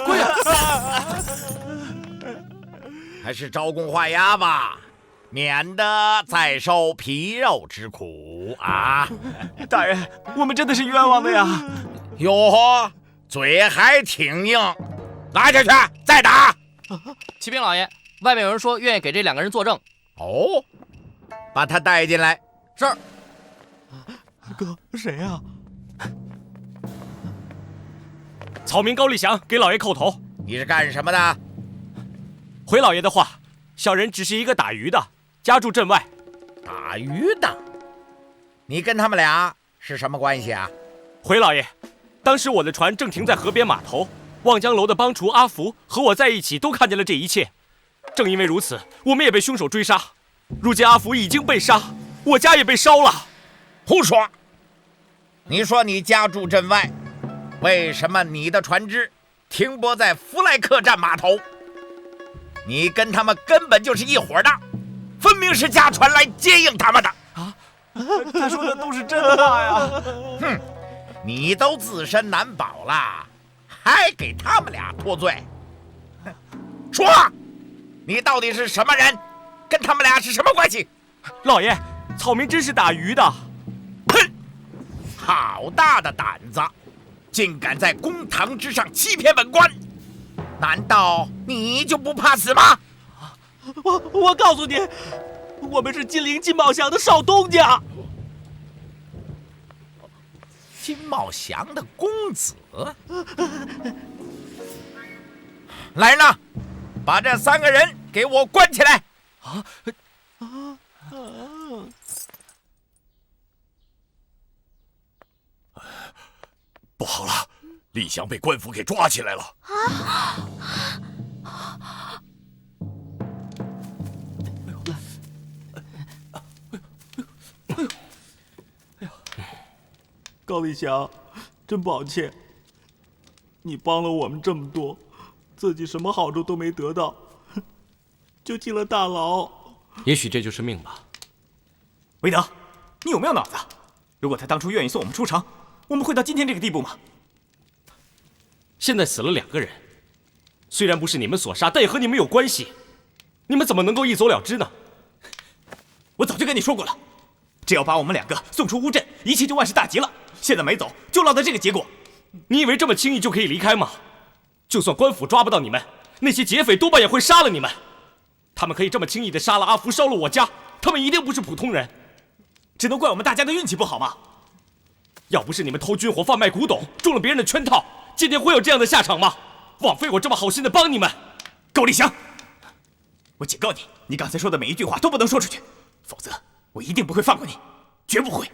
跪下！还是招供画押吧，免得再受皮肉之苦啊！大人，我们真的是冤枉的呀！哟呵，嘴还挺硬，拉下去再打。启禀老爷，外面有人说愿意给这2个人作证。哦，把他带进来。是。哥，谁呀？草民高立祥给老爷叩头。你是干什么的？回老爷的话，小人只是一个打鱼的，家住镇外。打鱼的？你跟他们俩是什么关系啊？回老爷，当时我的船正停在河边码头，望江楼的帮厨阿福和我在一起都看见了这一切。正因为如此，我们也被凶手追杀。如今阿福已经被杀，我家也被烧了。胡说！你说你家住镇外，为什么你的船只停泊在弗莱克站码头？你跟他们根本就是一伙的，分明是驾船来接应他们的。啊，他说的都是真话呀！哼，你都自身难保了，还给他们俩脱罪？说，你到底是什么人？跟他们俩是什么关系？老爷，草民真是打鱼的。哼，好大的胆子，竟敢在公堂之上欺骗本官！难道你就不怕死吗？我告诉你，我们是金陵金茂祥的少东家。金茂祥的公子？来人呐，把这3个人给我关起来！李祥被官府给抓起来了。高立祥，真抱歉，你帮了我们这么多，自己什么好处都没得到，就进了大牢。也许这就是命吧。韦德，你有没有脑子？如果他当初愿意送我们出城，我们会到今天这个地步吗？现在死了2个人，虽然不是你们所杀，但也和你们有关系。你们怎么能够一走了之呢？我早就跟你说过了，只要把我们2个送出乌镇，一切就万事大吉了。现在没走，就落得这个结果。你以为这么轻易就可以离开吗？就算官府抓不到你们，那些劫匪多半也会杀了你们。他们可以这么轻易地杀了阿福，烧了我家，他们一定不是普通人。只能怪我们大家的运气不好吗？要不是你们偷军火、贩卖古董，中了别人的圈套，今天会有这样的下场吗？枉费我这么好心的帮你们。高立祥，我警告你，你刚才说的每一句话都不能说出去，否则我一定不会放过你，绝不会。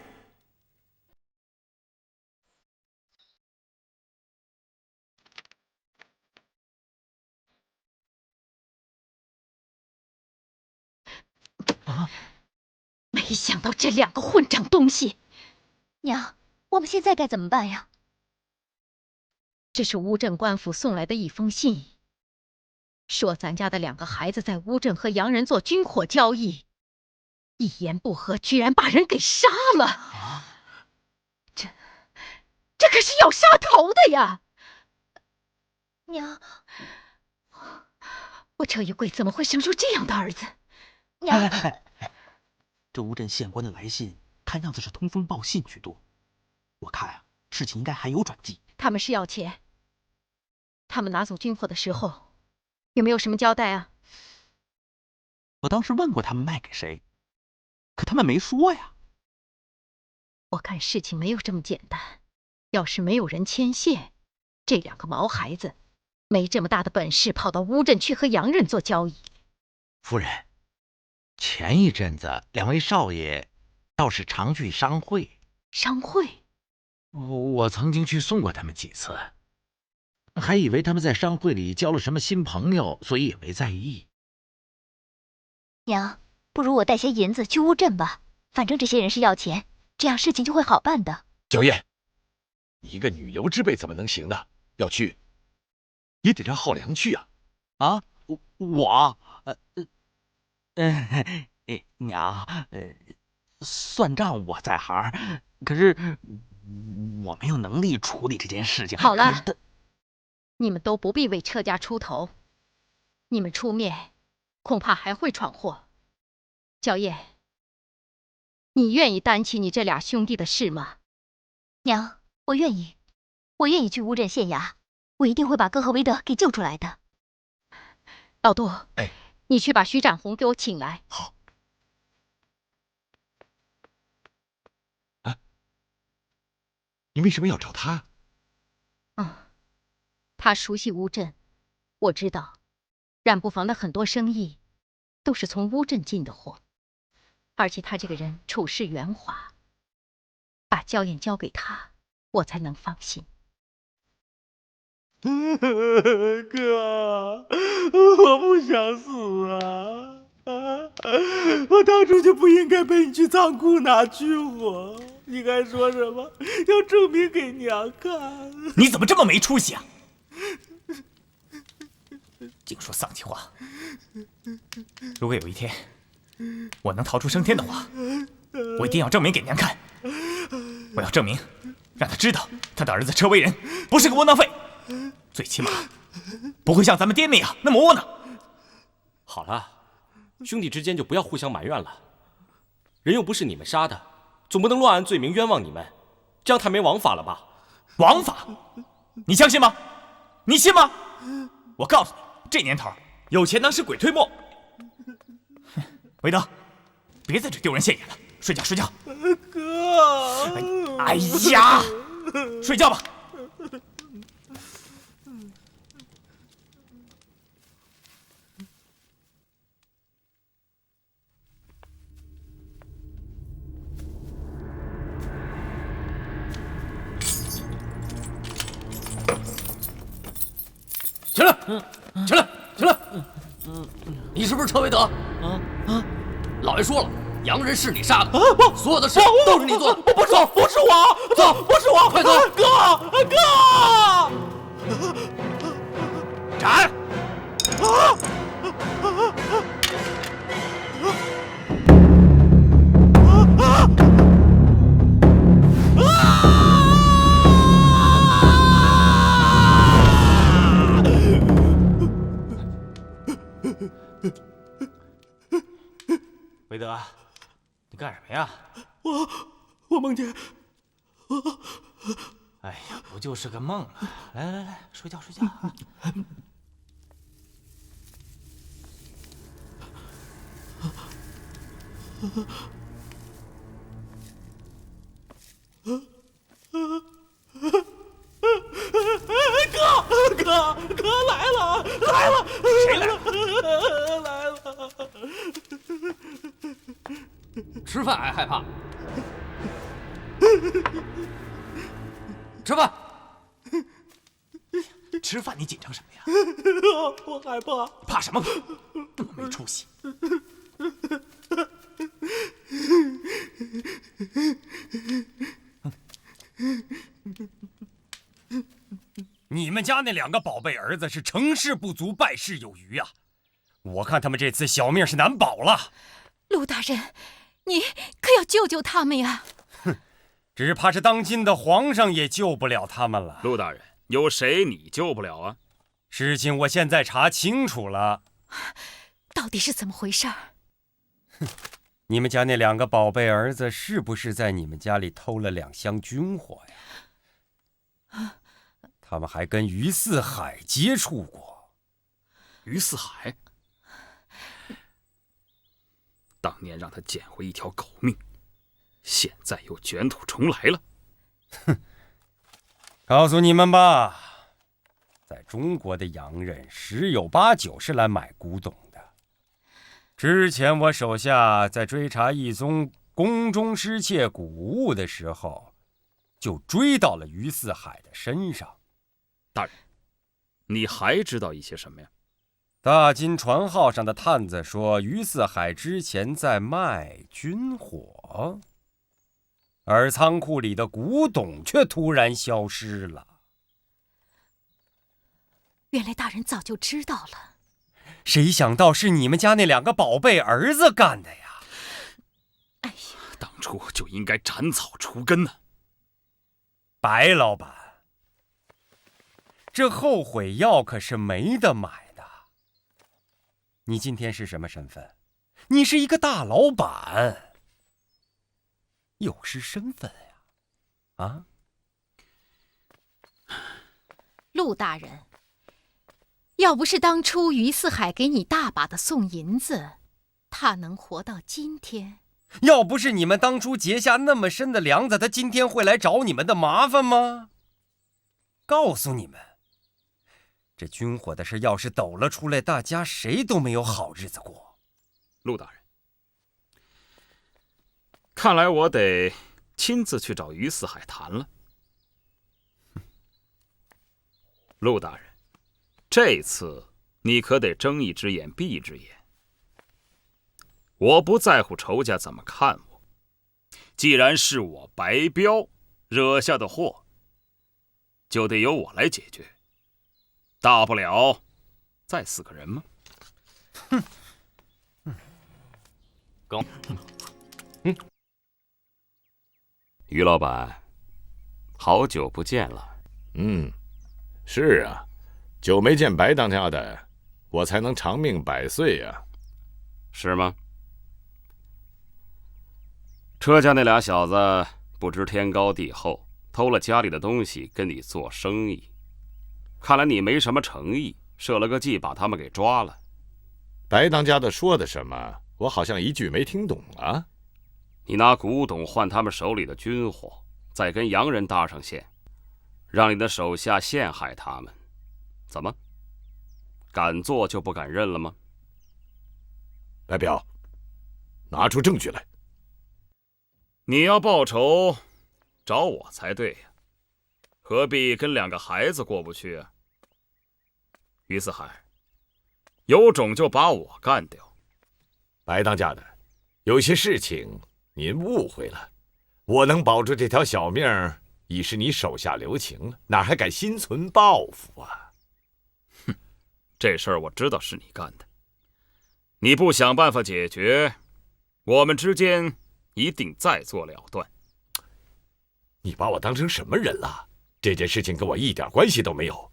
没想到这2个混账东西！娘，我们现在该怎么办呀？这是乌镇官府送来的一封信，说咱家的2个孩子在乌镇和洋人做军火交易，一言不合居然把人给杀了。这可是要杀头的呀！娘，我这一贵怎么会生出这样的儿子？娘，这乌镇县官的来信，看样子是通风报信居多。我看啊，事情应该还有转机。他们是要钱，他们拿走军火的时候，有没有什么交代啊？我当时问过他们卖给谁，可他们没说呀。我看事情没有这么简单，要是没有人牵线，这2个毛孩子没这么大的本事跑到乌镇去和洋人做交易。夫人，前一阵子2位少爷倒是常去商会。商会？我曾经去送过他们几次，还以为他们在商会里交了什么新朋友，所以也没在意。娘，不如我带些银子去乌镇吧，反正这些人是要钱，这样事情就会好办的。娇燕，一个女流之辈怎么能行呢？要去，也得让浩良去啊！啊，我，娘，算账我在行，可是我没有能力处理这件事情。好了，你们都不必为车家出头，你们出面恐怕还会闯祸。娇燕，你愿意担起你这2兄弟的事吗？娘，我愿意，我愿意去乌镇县衙，我一定会把哥和韦德给救出来的。老杜，哎，你去把徐展宏给我请来。好。你为什么要找他？他熟悉乌镇，我知道染布坊的很多生意都是从乌镇进的货，而且他这个人处事圆滑，把娇燕交给他，我才能放心。哥，我不想死啊！我当初就不应该陪你去仓库拿军火，你该说什么？要证明给娘看。你怎么这么没出息啊？净说丧气话！如果有一天我能逃出升天的话，我一定要证明给娘看。我要证明，让他知道他的儿子车为人不是个窝囊废，最起码不会像咱们爹那样那么窝囊。好了，兄弟之间就不要互相埋怨了。人又不是你们杀的，总不能乱按罪名冤枉你们，这样太没王法了吧？王法？你相信吗？你信吗？我告诉你，这年头有钱能使鬼推磨。韦德，别在这丢人现眼了，睡觉睡觉。哥，哎呀，睡觉吧。起来，起来，起来！你是不是车维德？老爷说了，洋人是你杀的，不，所有的事都是你做的。不是，不是我，走，不是我，快走！哥，斩！韦德，你干什么呀？我梦见，哎呀，不就是个梦吗？来，睡觉睡觉啊！哥来了！谁来了？来了！吃饭还害怕？吃饭！吃饭你紧张什么呀？我害怕。怕什么？那么没出息！你们家那2个宝贝儿子是成事不足败事有余啊！我看他们这次小命是难保了。陆大人，你可要救救他们呀！哼，只怕是当今的皇上也救不了他们了。陆大人，有谁你救不了啊？事情我现在查清楚了，到底是怎么回事？哼，你们家那2个宝贝儿子是不是在你们家里偷了2箱军火呀？他们还跟于四海接触过。于四海，当年让他捡回一条狗命，现在又卷土重来了。哼，告诉你们吧，在中国的洋人10有8九是来买古董的。之前我手下在追查一宗宫中失窃古物的时候，就追到了于四海的身上。大人，你还知道一些什么呀？大金船号上的探子说，于四海之前在卖军火，而仓库里的古董却突然消失了。原来大人早就知道了。谁想到是你们家那2个宝贝儿子干的呀！哎呀，当初就应该斩草除根呢。白老板，这后悔药可是没得买的。你今天是什么身份？你是一个大老板，有失身份呀！啊，陆大人，要不是当初于四海给你大把的送银子，他能活到今天？要不是你们当初结下那么深的梁子，他今天会来找你们的麻烦吗？告诉你们，这军火的事要是抖了出来，大家谁都没有好日子过。陆大人，看来我得亲自去找于四海谈了。陆大人，这次你可得睁一只眼闭一只眼。我不在乎仇家怎么看我，既然是我白彪惹下的祸，就得由我来解决。大不了再死个人吗？哼，跟，于老板，好久不见了。是啊，久没见白当家的，我才能长命100岁呀。是吗？车家那俩小子不知天高地厚，偷了家里的东西跟你做生意，看来你没什么诚意，设了个计把他们给抓了。白当家的说的什么？我好像一句没听懂啊。你拿古董换他们手里的军火，再跟洋人搭上线，让你的手下陷害他们，怎么？敢做就不敢认了吗？白彪，拿出证据来。你要报仇，找我才对呀，何必跟2个孩子过不去啊？于四海，有种就把我干掉。白当家的，有些事情您误会了。我能保住这条小命，已是你手下留情了，哪还敢心存报复啊？哼，这事儿我知道是你干的。你不想办法解决，我们之间一定再做了断。你把我当成什么人了？这件事情跟我一点关系都没有。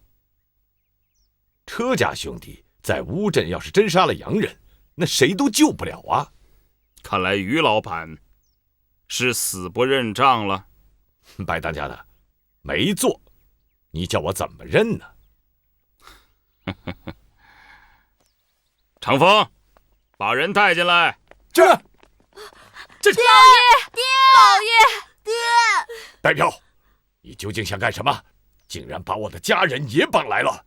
车家兄弟在乌镇要是真杀了洋人，那谁都救不了啊！看来于老板是死不认账了。白当家的，没做，你叫我怎么认呢？长风，把人带进来。这老爷，老爷，爹！白彪，你究竟想干什么？竟然把我的家人也绑来了！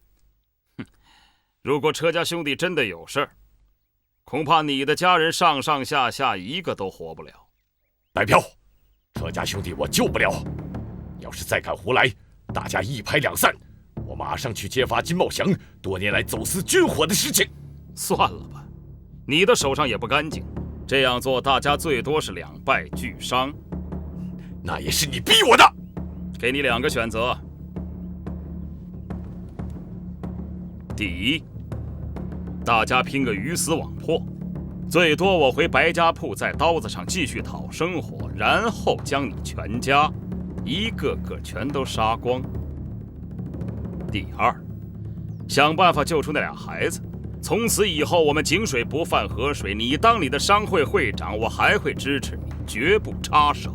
哼，如果车家兄弟真的有事儿，恐怕你的家人上上下下一个都活不了。白彪，车家兄弟我救不了，你要是再敢胡来，大家一拍两散。我马上去揭发金茂祥多年来走私军火的事情。算了吧，你的手上也不干净，这样做大家最多是两败俱伤。那也是你逼我的。给你2个选择：第一，大家拼个鱼死网破，最多我回白家铺在刀子上继续讨生活，然后将你全家一个个全都杀光。第二，想办法救出那俩孩子，从此以后我们井水不犯河水，你当你的商会会长，我还会支持你，绝不插手。